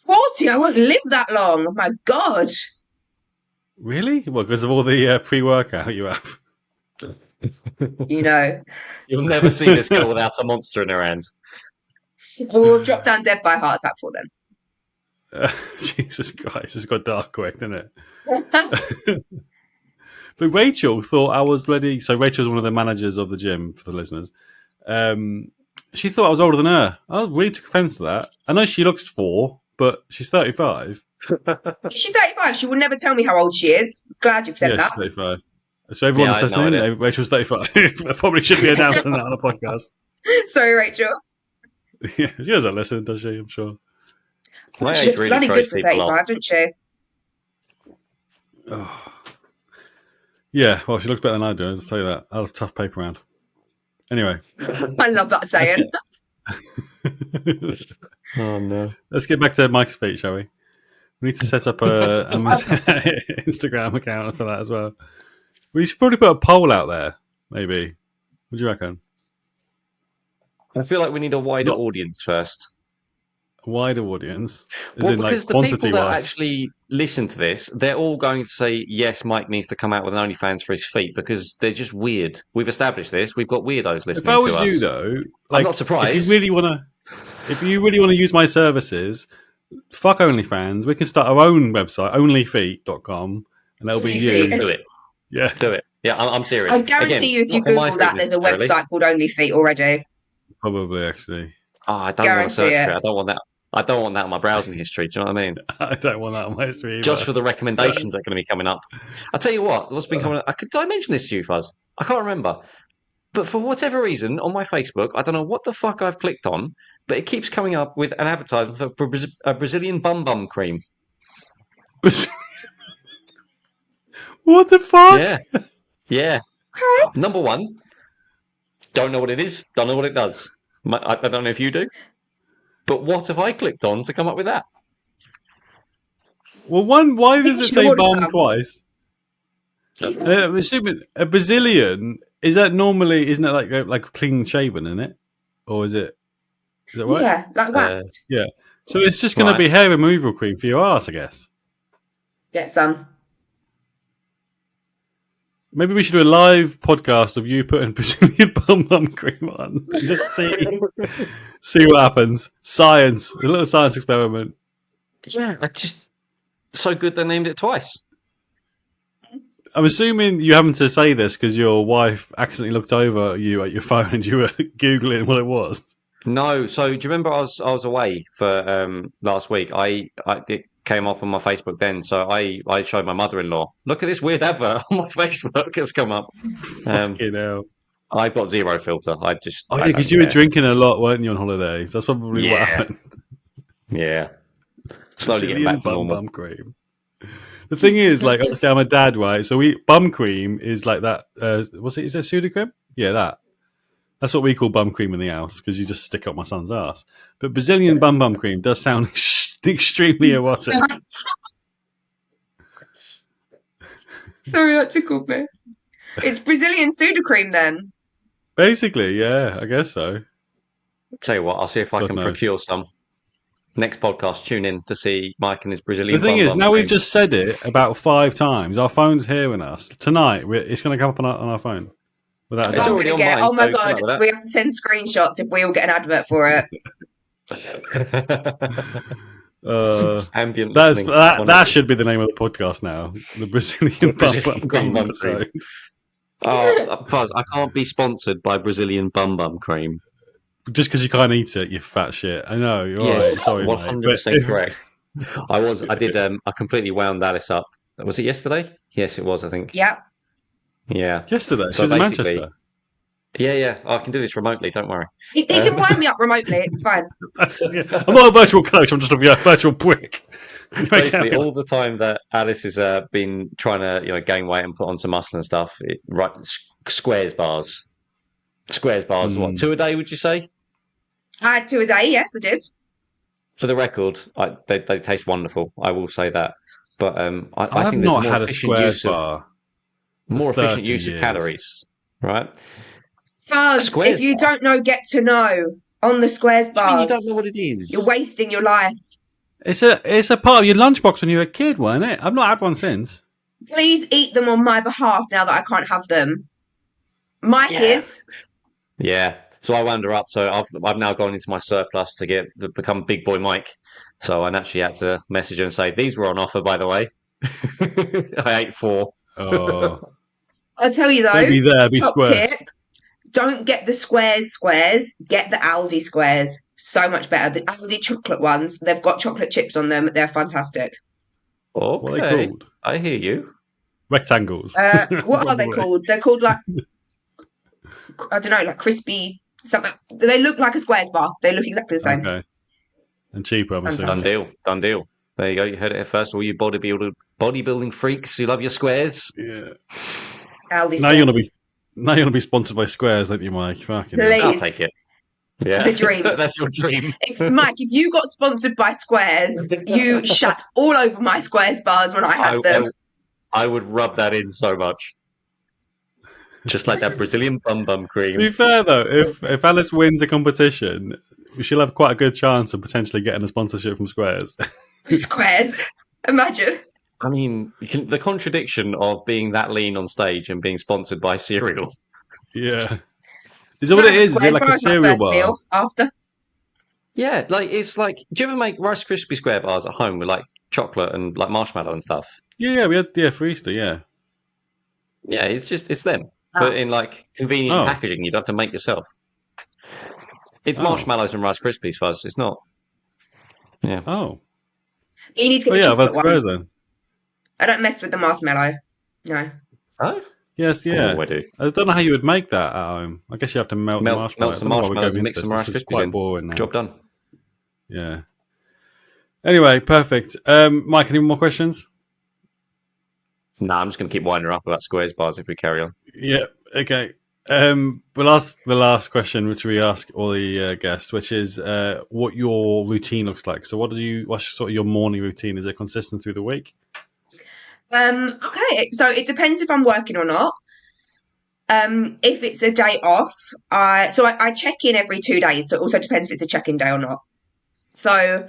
40? I won't live that long. Oh my God. Really? Well, because of all the pre-workout you have. You know. You'll never see this girl without a monster in her hands. We'll drop down dead by heart attack for them. Jesus Christ, it's got dark quick, didn't it? But Rachel thought I was ready. So Rachel's one of the managers of the gym, for the listeners. She thought I was older than her. I really took offence to that. I know she looks 4, but she's 35. Is she 35? She will never tell me how old she is. Glad you've said Yeah, that. she's 35. So everyone that's I had no listening, idea. Rachel's 35. I probably should be announcing that on a podcast. Sorry, Rachel. Yeah, she doesn't listen, does she? I'm sure. My She age looks really bloody throws good for people 35, off. doesn't she? Oh. Yeah, well, she looks better than I do. I'll tell you that. I have a tough paper round. Anyway. I love that saying. Oh, no. Let's get back to Mike's feet, shall we? We need to set up a Instagram account for that as well. We should probably put a poll out there, maybe. What do you reckon? I feel like we need a wider audience first. A wider audience? As Well, in, because like, the people that quantity-wise. actually listen to this, they're all going to say, yes, Mike needs to come out with an OnlyFans for his feet because they're just weird. We've established this. We've got weirdos listening If I was to us. you, though, like, I'm not surprised. If you really want to use my services, fuck OnlyFans. We can start our own website, onlyfeet.com, and that'll be you. Do it. Yeah. Do it. Yeah, I'm serious. I guarantee you, if you not for my Google that, feet there's a necessarily. website called OnlyFeet already. Probably, actually. Oh, I don't want to search Guarantee for it. it. I don't want that. I don't want that on my browsing history. Do you know what I mean? I don't want that on my history either. Just for the recommendations that are going to be coming up. I'll tell you what's been coming up. Did I mention this to you, Fuzz? I can't remember. But for whatever reason, on my Facebook, I don't know what the fuck I've clicked on, but it keeps coming up with an advertisement for a Brazilian bum cream. What the fuck? Yeah. Yeah. Number one, don't know what it is, don't know what it does. I don't know if you do. But what have I clicked on to come up with that? Well, why does it say bum some. twice? I'm assuming a Brazilian, isn't it like clean shaven, isn't it? Or is it right? Yeah, like wax. Yeah. So it's just going to be hair removal cream for your ass, I guess. Get some. Maybe we should do a live podcast of you putting Brazilian bum cream on and just see what happens. Science, a little science experiment. Yeah, so good they named it twice. I'm assuming you having to say this because your wife accidentally looked over you at your phone and you were googling what it was. No, so do you remember I was away for last week? It came up on my Facebook then, so I showed my mother-in-law. Look at this weird advert on my Facebook has come up. Fucking hell. I've got zero filter. Yeah, because you were drinking a lot, weren't you, on holidays? That's probably what happened. Yeah, slowly getting back to normal. Bum cream. The thing is, like, obviously, I'm a dad, right? So bum cream is like that. What's it? Is that Sudocrem? Yeah, that. That's what we call bum cream in the house because you just stick up my son's ass. But Brazilian bum cream does sound extremely erotic. Sorry, that tickled me. It's Brazilian Sudocrem then. Basically, yeah, I guess so. Tell you what, I'll see if I can procure some. Next podcast, tune in to see Mike and his Brazilian. The thing is, now we've just said it about 5 times. Our phone's hearing us. Tonight, it's going to come up on our phone. It's already on mine. Oh my god, we have to send screenshots if we all get an advert for it. Ambient that should be the name of the podcast now. The Brazilian bum cream episode. Fuzz, I can't be sponsored by Brazilian bum cream. Just because you can't eat it, you fat shit. I know. You're right. Sorry, 100% correct. I completely wound Alice up. Was it yesterday? Yes, it was, I think. Yeah. Yeah. Yesterday? So she was in Manchester? Yeah. I can do this remotely, don't worry. He can wind me up remotely, it's fine. I'm not a virtual coach, I'm just a virtual prick. Basically, all the time that Alice has been trying to gain weight and put on some muscle and stuff, Squares bars. What, 2 a day, would you say? I had 2 a day, yes, I did. For the record, they taste wonderful. I will say that. But I think there's not had a Squares bar. More efficient use of calories, right? Fuzz, if you don't know, get to know on the Squares bars. You don't know what it is. You're wasting your life. It's a part of your lunchbox when you were a kid, wasn't it? I've not had one since. Please eat them on my behalf now that I can't have them. Mike is. Yeah. So I wound her up. So I've now gone into my surplus to become Big Boy Mike. So I naturally had to message her and say, these were on offer, by the way. I ate 4. Oh. I'll tell you though, don't be there, be top square. tip, don't get the squares, get the Aldi squares. So much better. The Aldi chocolate ones, they've got chocolate chips on them. They're fantastic. Okay. What are they called? I hear you. Rectangles. What are they called? They're called like, I don't know, like crispy something. They look like a squares bar. They look exactly the same. Okay. And cheaper, I'm assuming. Done deal. There you go. You heard it here first. All you bodybuilding freaks who love your squares. Yeah. Aldi now you're gonna be sponsored by Squares, don't you, Mike? Fucking Please. I'll take it. Yeah. The dream. That's your dream. Mike, if you got sponsored by Squares, you shat all over my Squares bars when I had them. I would rub that in so much. Just like that Brazilian bum cream. To be fair, though, if Alice wins the competition, she'll have quite a good chance of potentially getting a sponsorship from Squares. Squares. Imagine. I mean, the contradiction of being that lean on stage and being sponsored by cereal. Yeah. Is that what it is? Is it like a cereal bar? Meal after? Yeah, it's like, do you ever make Rice Krispie square bars at home with like chocolate and like marshmallow and stuff? Yeah, we had for Easter, yeah. Yeah, it's them. But in like convenient packaging, you'd have to make yourself. It's marshmallows and Rice Krispies, Fuzz. It's not. Yeah. Oh. You need to get Oh the yeah, chocolate that's great ones. then. I don't mess with the marshmallow. No. Oh? Yes, yeah. Oh, I do. I don't know how you would make that at home. I guess you have to melt the marshmallow. Melt I some don't know why we're marshmallows going and into mix this. some This Rice is Krispies quite in. boring now. Job done. Yeah. Anyway, perfect. Mike, any more questions? Nah, I'm just going to keep winding her up about squares bars if we carry on. Yeah. Okay. The last question, which we ask all the guests, which is what your routine looks like. So, what's sort of your morning routine? Is it consistent through the week? Okay, so it depends if I'm working or not. If it's a day off, I check in every 2 days, so it also depends if it's a check-in day or not. So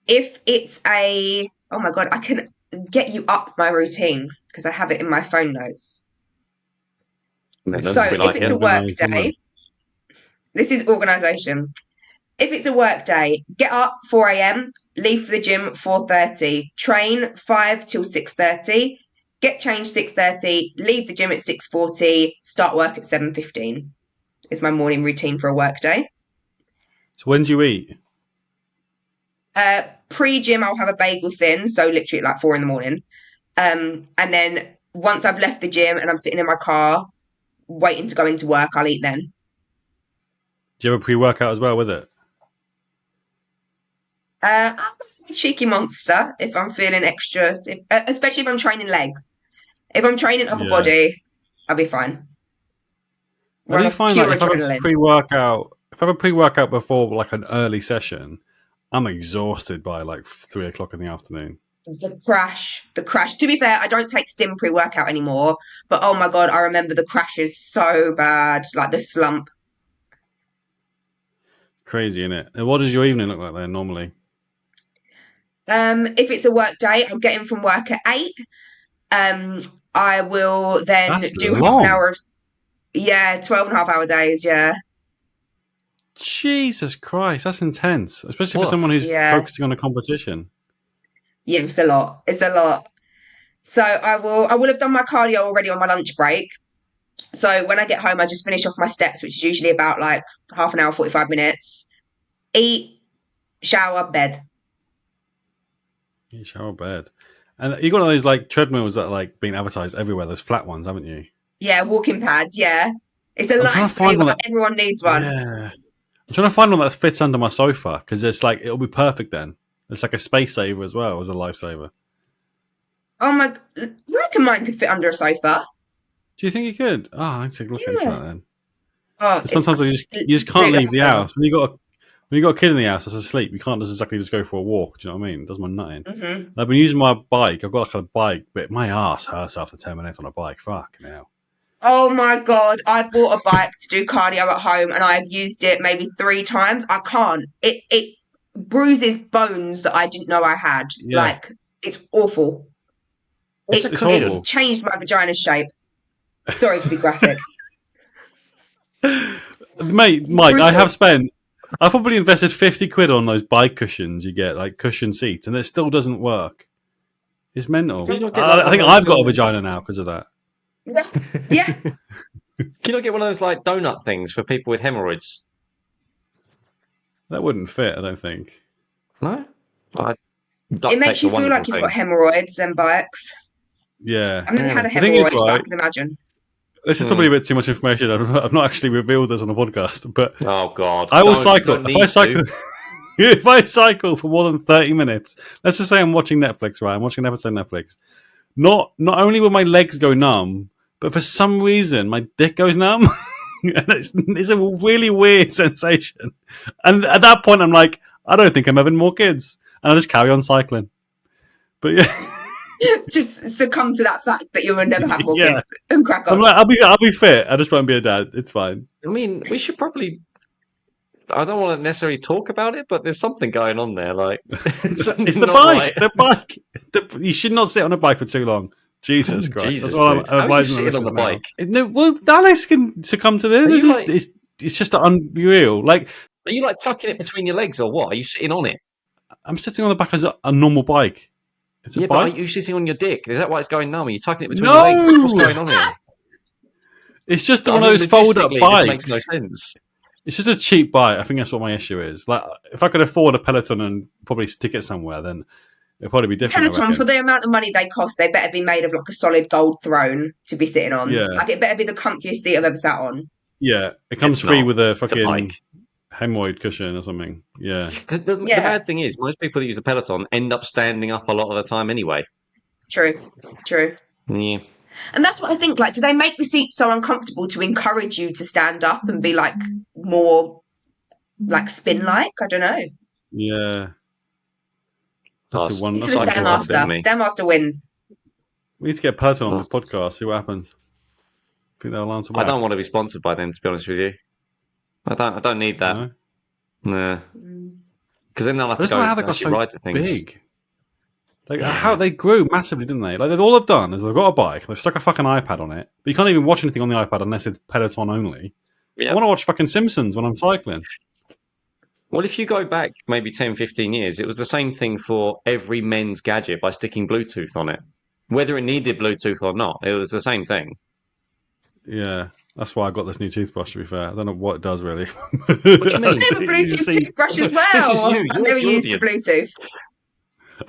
if it's oh my God, I can get you up my routine because I have it in my phone notes. So We if like it's a it. work day, this is organisation. If it's a work day, get up 4 a.m., leave for the gym 4:30, train 5 till 6:30, get changed 6:30, leave the gym at 6:40, start work at 7:15. Is my morning routine for a work day. So, when do you eat? Pre-gym, I'll have a bagel thin, so literally at like 4 in the morning. And then once I've left the gym and I'm sitting in my car waiting to go into work, I'll eat then. Do you have a pre-workout as well with it? I'm a cheeky monster if I'm feeling extra, especially if I'm training legs. If I'm training upper Yeah. body, I'll be fine. I Run do off find that pure if I have a adrenaline. pre-workout before like an early session, I'm exhausted by like 3 o'clock in the afternoon. The crash. To be fair, I don't take stim pre-workout anymore, but oh my God, I remember the crashes so bad, like the slump. Crazy, innit? And what does your evening look like then normally? If it's a work day, I'm getting from work at 8. Um, I will then That's do half an long. hour of, yeah, 12 and a half hour days, yeah. Jesus Christ, that's intense, especially for someone Woof. who's Yeah. focusing on a competition. Yeah, it's a lot. It's a lot. So I will have done my cardio already on my lunch break. So when I get home, I just finish off my steps, which is usually about like half an hour, 45 minutes. Eat, shower, bed. You shower bed. And you got one of those like treadmills that are like being advertised everywhere, those flat ones, haven't you? Yeah, walking pads, yeah. It's a I'm trying to find one lifesaver. that Everyone needs one. yeah. I'm trying to find one that fits under my sofa because it's like it'll be perfect then. It's like a space saver as well as a lifesaver. Oh my, you reckon mine could fit under a sofa? Do you think you could? Oh, I need to look into Yeah. that then. Oh, Because it's sometimes you just can't completely leave the lifesaver. house when you got a kid in the house that's asleep. You can't just exactly just go for a walk. Do you know what I mean? It does my nutting. Mm-hmm. I've been using my bike. I've got like a bike, but my ass hurts after 10 minutes on a bike. Fuck now. Oh my God, I bought a bike to do cardio at home and I've used it maybe 3 times. I can't. It bruises bones that I didn't know I had. Yeah, Like, it's awful. It's a it's It's cushion. horrible. changed my vagina shape. Sorry to be graphic. Mate, It's Mike, brutal. I've probably invested 50 quid on those bike cushions you get, like cushion seats, and it still doesn't work. It's mental. Can you not get like I one think of those I've got a little... vagina now because of that. Yeah. Yeah. Can you not get one of those like donut things for people with hemorrhoids? That wouldn't fit, I don't think. No? It Duct makes tape's a you feel wonderful like you've got thing. hemorrhoids and bikes. Yeah. I've never had Really? a The thing is, hemorrhoid, but I right, can imagine. this is probably a bit too much information. I've not actually revealed this on the podcast, but Oh God! I will You cycle. don't If I need cycle, to. if I cycle for more than 30 minutes, let's just say I'm watching Netflix, right? I'm watching an episode of Netflix. Not only will my legs go numb, but for some reason my dick goes numb. And it's a really weird sensation. And at that point, I'm like, I don't think I'm having more kids. And I just carry on cycling. But yeah, Just succumb to that fact that you will never have more yeah. kids and crack I'm on. like, I'll be fit. I just won't be a dad. It's fine. I mean, we should probably. I don't want to necessarily talk about it, but there's something going on there. Like It's something the not bike. right. The bike. You should not sit on a bike for too long. Jesus Christ. That's Jesus, what dude. I'm How are you advising the sitting on listeners the now. bike? No, well, Alice can succumb to this. Are you like? It's just unreal. Like, Are you like tucking it between your legs or what? Are you sitting on it? I'm sitting on the back of a normal bike. It's a Yeah, but are bike. you sitting on your dick? Is that why it's going numb? Are you tucking it between your legs? What's No! going on here? It's just I one mean, of those fold-up logistically, this makes no bikes. sense. It's just a cheap buy. I think that's what my issue is. Like, if I could afford a Peloton and probably stick it somewhere, then it'd probably be different. Peloton, for the amount of money they cost, they better be made of like a solid gold throne to be sitting on. Yeah. Like, it better be the comfiest seat I've ever sat on. Yeah, it comes It's free not. with a It's a fucking bike. hemorrhoid cushion or something. Yeah. The bad thing is, most people that use a Peloton end up standing up a lot of the time anyway. True. Yeah. And that's what I think. Like, do they make the seats so uncomfortable to encourage you to stand up and be like more like spin-like? I don't know. Yeah. That's the one. It's That's the what I'm Stairmaster. asking. Stairmaster wins. We need to get Peloton on the podcast. See what happens. Think they'll answer back. I don't want to be sponsored by them, to be honest with you. I don't need that. No. Because then they'll have to go how they got so ride the things. big. Like how they grew massively, didn't they? Like all they've done is they've got a bike, they've stuck a fucking iPad on it, but you can't even watch anything on the iPad unless it's Peloton only. Yeah. I want to watch fucking Simpsons when I'm cycling. Well, if you go back maybe 10, 15 years, it was the same thing for every men's gadget by sticking Bluetooth on it. Whether it needed Bluetooth or not, it was the same thing. Yeah, that's why I got this new toothbrush, to be fair. I don't know what it does, really. What do you mean? I have a Bluetooth toothbrush as well. This is you. I've never used the Bluetooth.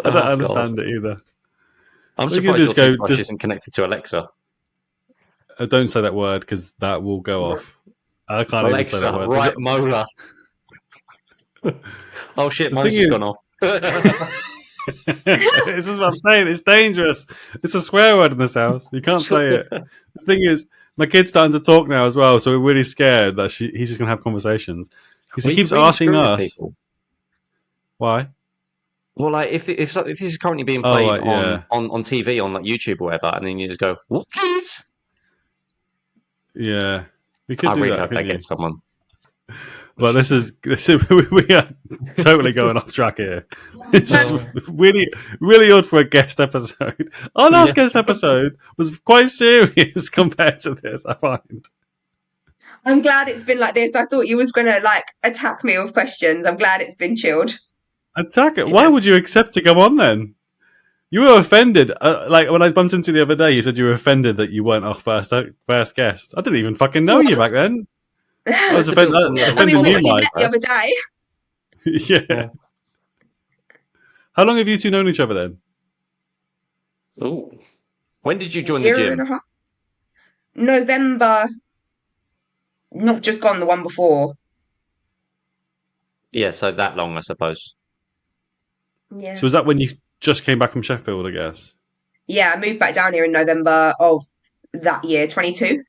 I don't understand it either. I'm surprised your toothbrush isn't connected to Alexa. Don't say that word, because that will go off. I can't Alexa, even say that word. Right molar. Oh shit, mine's just gone off. This is what I'm saying. It's dangerous. It's a swear word in this house. You can't say it. The thing is, my kid's starting to talk now as well, so we're really scared that he's just going to have conversations. Because he keeps asking us. People. Why? Well, like if this is currently being played on TV, on like YouTube or whatever, and then you just go, what is? Yeah. We could I do really that, hope they get someone. Well, this is we are totally going off track here. It's just really, really odd for a guest episode. Our last guest episode was quite serious compared to this, I find. I'm glad it's been like this. I thought you was going to like attack me with questions. I'm glad it's been chilled. Attack it? Why would you accept to come on then? You were offended. Like when I bumped into you the other day, you said you were offended that you weren't our first guest. I didn't even fucking know you back then. I was offended. I mean, we only met the other day. Yeah. How long have you two known each other then? Oh, when did you join the gym? Year and a half. November. Not just gone, the one before. Yeah, so that long, I suppose. Yeah. So was that when you just came back from Sheffield, I guess? Yeah, I moved back down here in November of that year, 22.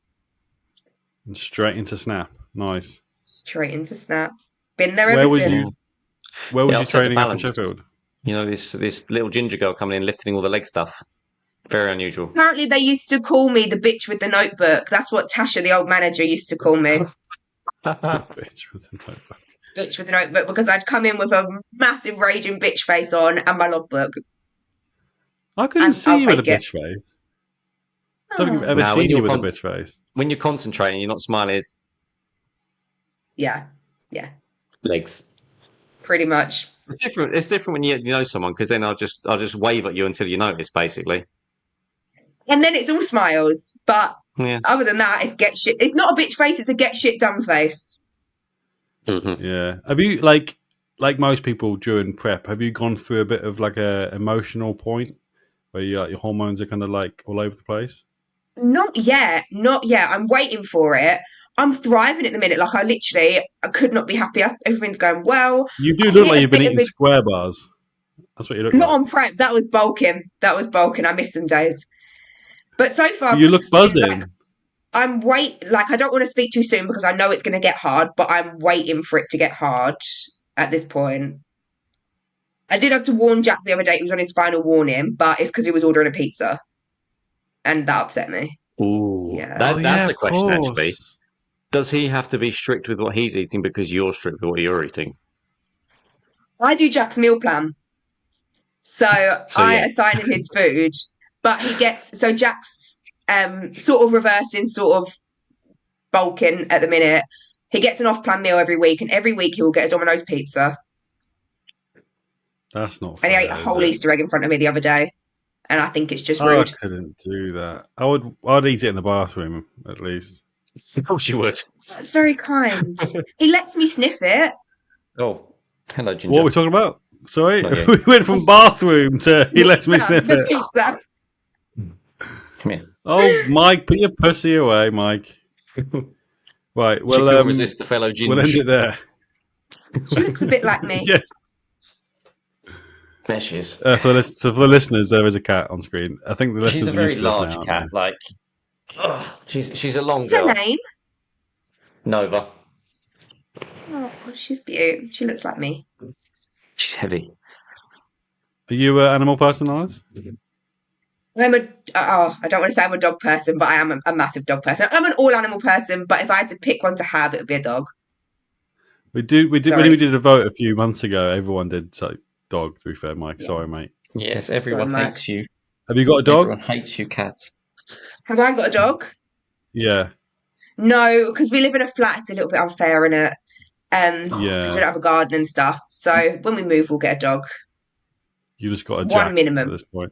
And straight into Snap. Nice. Straight into Snap. Been there ever since. Where was you training up in Sheffield? You know, this little ginger girl coming in lifting all the leg stuff. Very unusual. Apparently they used to call me the bitch with the notebook. That's what Tasha, the old manager, used to call me. Bitch with the notebook. Bitch with the notebook, because I'd come in with a massive raging bitch face on and my logbook. I couldn't see you with a bitch face. I don't think I've ever seen you with a bitch face. When you're concentrating, you're not smiling. Yeah. Legs. Pretty much. It's different when you know someone, because then I'll just wave at you until you notice, basically. And then it's all smiles. But other than that, it's get shit. It's not a bitch face, it's a get shit done face. Mm-hmm. Yeah. Have you, like most people during prep, have you gone through a bit of like a emotional point where your hormones are kind of like all over the place? Not yet. I'm waiting for it. I'm thriving at the minute. Like I could not be happier. Everything's going well. You do look like you've been eating square bars. That's what you look like. Not on prep. That was bulking. I missed them days. But so far, you look buzzing. I don't want to speak too soon because I know it's going to get hard, but I'm waiting for it to get hard at this point. I did have to warn Jack the other day. He was on his final warning, but it's because he was ordering a pizza. And that upset me. Ooh. Yeah. That's a question, actually. Does he have to be strict with what he's eating because you're strict with what you're eating? I do Jack's meal plan. So I assign him his food, but Jack's sort of reversing, sort of bulking at the minute. He gets an off-plan meal every week, and every week he will get a Domino's pizza. That's not fair. And he ate a whole Easter egg in front of me the other day, and I think it's just rude. I couldn't do that. I'd eat it in the bathroom, at least. Of course you would. That's very kind. He lets me sniff it. Oh, hello, What Ginger. are we talking about? Sorry, Not you. we went from bathroom to he lets me Pizza, sniff the it. pizza. Come here. Oh, Mike, put your pussy away, Mike. Right, She well, couldn't resist the fellow we'll end Ginge. it there. She looks a bit like me. Yes. There she is. For the listeners, there is a cat on screen. I think the listeners She's a are very used to this large now, aren't cat. they? Like, she's a long What's her girl. name? Nova. Oh, she's beautiful. She looks like me. She's heavy. Are you an animal person, Alice? I don't want to say I'm a dog person, but I am a massive dog person. I'm an all animal person, but if I had to pick one to have, it would be a dog. We did. When Sorry. we did a vote a few months ago, everyone did say dog. To be fair, Mike. Yeah. Sorry, mate. Yes, everyone Sorry, hates you. Have you got a dog? Everyone hates you, cat. Have I got a dog? Yeah. No, because we live in a flat. It's a little bit unfair, innit? Because we don't have a garden and stuff. So when we move, we'll get a dog. You just got a One jack minimum. at this point.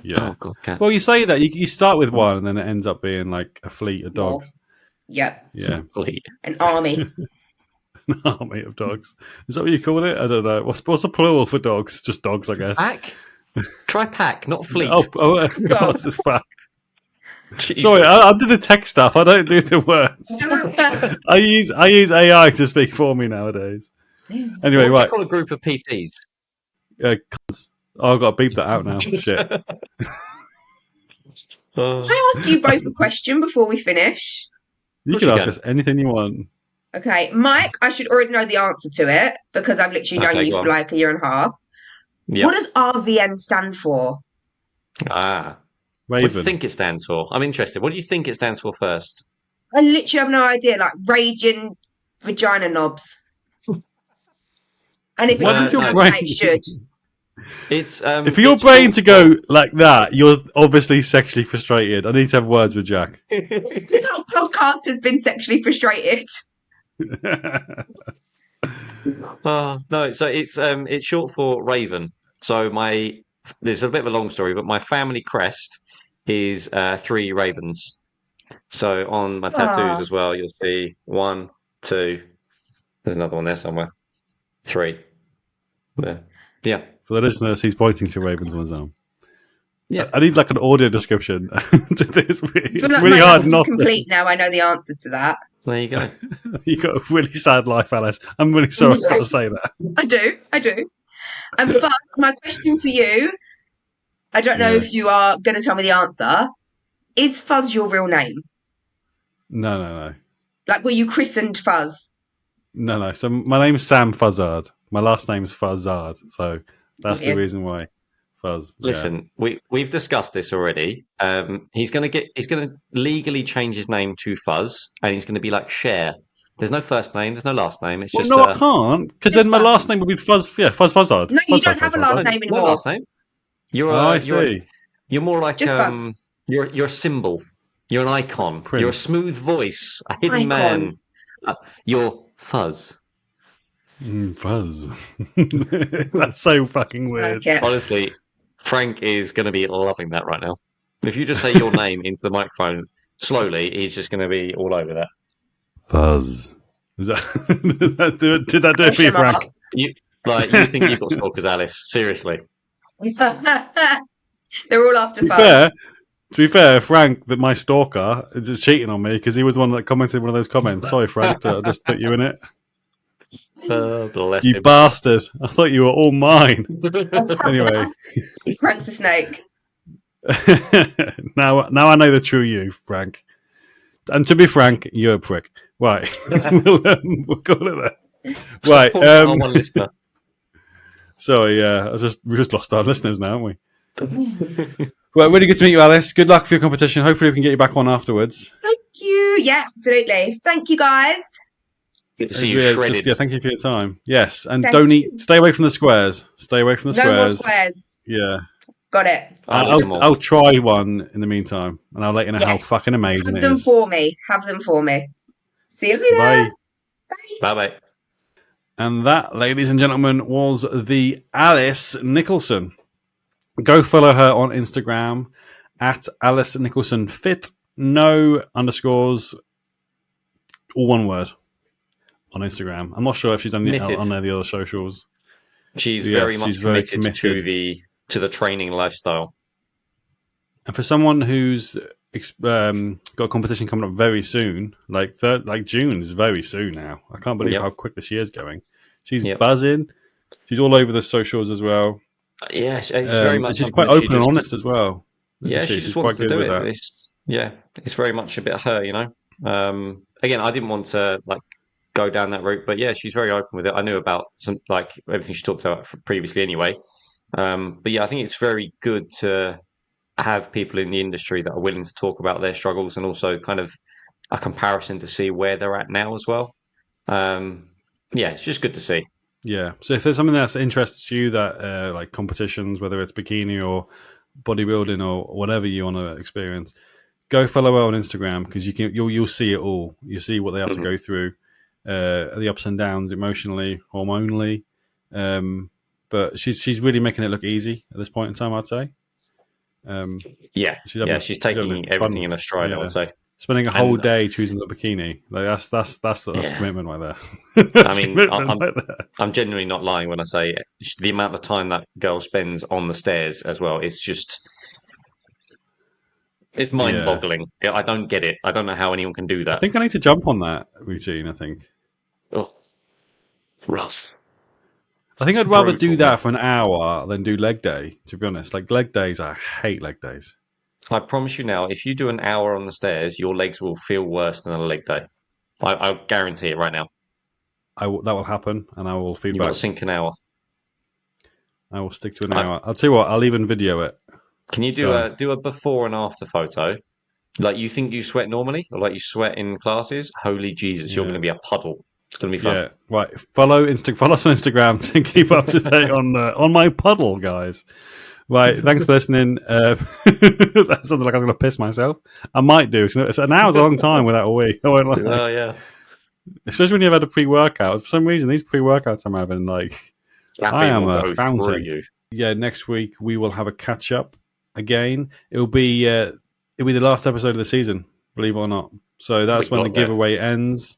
Yeah. Oh, God, cat. Well, you say that you start with one, and then it ends up being like a fleet of dogs. Yep. Yeah, Fleet. An army. an army of dogs. Is that what you call it? I don't know. What's the plural for dogs? Just dogs, I guess. Pack? Try pack, not fleet. Oh, of course, Dogs. it's back. Jesus. Sorry, I do the tech stuff. I don't do the words. I use AI to speak for me nowadays. Anyway, What would you right. call a group of PTs? Cunts. Oh, I've got to beep that out now. Shit. Can I ask you both a question before we finish? You course can you ask can. us anything you want. Okay, Mike, I should already know the answer to it because I've literally known Okay, you go for on. like a year and a half. Yep. What does RVN stand for? What do you Raven. think it stands for? I'm interested. What do you think it stands for first? I literally have no idea. Like raging vagina knobs. And if it Why doesn't did your stand brain? for that, it should. It's If for your it's brain short to go like that, you're obviously sexually frustrated. I need to have words with Jack. This whole podcast has been sexually frustrated. No, so it's short for Raven. So there's a bit of a long story, but my family crest is 3 ravens. So on my tattoos Aw. as well, you'll see 1, 2. There's another one there somewhere. 3. There. Yeah. For the listeners, he's pointing to ravens on his arm. Yeah. I need like an audio description to this. I feel It's like really my hard life is not to. complete now. I know the answer to that. There you go. You got a really sad life, Alice. I'm really sorry I've got to say that. I do. And but my question for you, I don't know Yeah. if you are going to tell me the answer. Is Fuzz your real name? No. Like, were you christened Fuzz? No. So my name's Sam Fuzzard. My last name's Fuzzard. So that's the Yeah. reason why. Fuzz. Yeah. Listen, we've discussed this already. He's gonna legally change his name to Fuzz, and he's gonna be like Cher. There's no first name, there's no last name. It's Well, just no, I can't because Just then my Fuzz. last name would be Fuzz. Yeah, Fuzzard. No, you Fuzz, don't Fuzz, have a Fuzz, last Fuzz. name no anymore. last name. You're Oh, I see. you're more like Just Fuzz. you're a symbol. You're an icon. Prince. You're a smooth voice, a hidden Icon. man. You're Fuzz. Fuzz. That's so fucking weird. Like it. Honestly, Frank is going to be loving that right now. If you just say your name into the microphone slowly, he's just going to be all over that. Fuzz. Is that, did that do it for you, Shut up. Frank? You think you've got stalkers, Alice? Seriously? They're all after To Fuzz. be fair, Frank, that my stalker, is just cheating on me because he was the one that commented one of those comments. Sorry, Frank, I just put you in it. Bless You him. bastard! I thought you were all mine. Anyway, Frank's a snake. now I know the true you, Frank. And to be frank, you're a prick. Right, we'll call it that. Right. Our one listener. Sorry, yeah, we just lost our listeners now, haven't we? Well, really good to meet you, Alice. Good luck for your competition. Hopefully, we can get you back on afterwards. Thank you. Yeah, absolutely. Thank you, guys. Good to see you Yeah, shredded. thank you for your time. Yes, and Thank stay away from the squares. Stay away from the No more squares. squares. Yeah, Got it. I'll try one in the meantime, and I'll let you know how Yes. fucking amazing Have it them is. for me. Have them for me. See you later. Bye. Bye-bye. And that, ladies and gentlemen, was the Alice Nicholson. Go follow her on Instagram at Alice Nicholson Fit. no underscores, all one word on Instagram. I'm not sure if she's done it on any other socials. She's very much committed to the training lifestyle. And for someone who's got a competition coming up very soon, like June is very soon now. I can't believe how quickly she is going. She's buzzing. She's all over the socials as well. Yeah, it's very much. She's quite open and honest as well. Yeah, she just wants to do it. It's very much a bit of her, you know. Again, I didn't want to go down that route, but yeah, she's very open with it. I knew about some everything she talked about previously anyway. But yeah, I think it's very good to have people in the industry that are willing to talk about their struggles and also kind of a comparison to see where they're at now as well. Yeah, it's just good to see. Yeah. So if there's something that interests you, that like competitions, whether it's bikini or bodybuilding or whatever you want to experience, go follow her on Instagram, because you'll see it all. You see what they have to go through, the ups and downs, emotionally, hormonally. But she's really making it look easy at this point in time, I'd say. She's taking everything in a stride. I would say spending a whole day choosing the bikini, that's commitment right there. I mean, I'm genuinely not lying when I say the amount of time that girl spends on the stairs as well. It's mind-boggling. Yeah, I don't get it. I don't know how anyone can do that. I think I need to jump on that routine. I think. Oh, rough. I think I'd rather do that for an hour than do leg day, to be honest. Like leg days, I hate leg days. I promise you now, if you do an hour on the stairs, your legs will feel worse than a leg day. I guarantee it right now. That will happen, and I will feedback. You got to sink an hour. I will stick to an hour. I'll tell you what, I'll even video it. Can you do a before and after photo? Like you think you sweat normally, or like you sweat in classes? Holy Jesus, you're going to be a puddle. It's going to be fun. Yeah, right. Follow us on Instagram to keep up to date on my puddle, guys. Right, thanks for listening. That sounds like I'm going to piss myself. I might do. It's an hour's a long time without a wee. Oh, yeah. Especially when you've had a pre-workout. For some reason, these pre-workouts I'm having, I am a fountain. Yeah, next week we will have a catch-up again. It'll be the last episode of the season, believe it or not. So that's when the giveaway ends.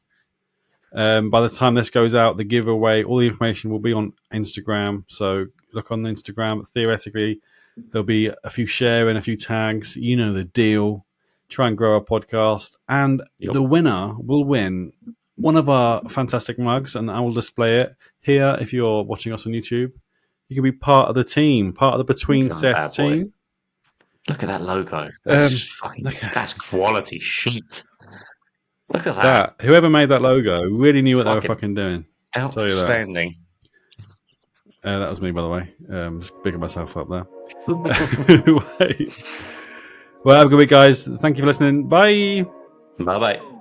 By the time this goes out, the giveaway, all the information will be on Instagram. So look on Instagram. Theoretically, there'll be a few sharing, a few tags. You know the deal. Try and grow our podcast. And the winner will win one of our fantastic mugs, and I will display it here. If you're watching us on YouTube, you can be part of the team, part of the Between Sets team. Look at that logo. That's quality shit. Look at that. Whoever made that logo really knew what they were fucking doing. Outstanding. That was me, by the way. Just picking myself up there. Well, have a good week, guys. Thank you for listening. Bye. Bye-bye.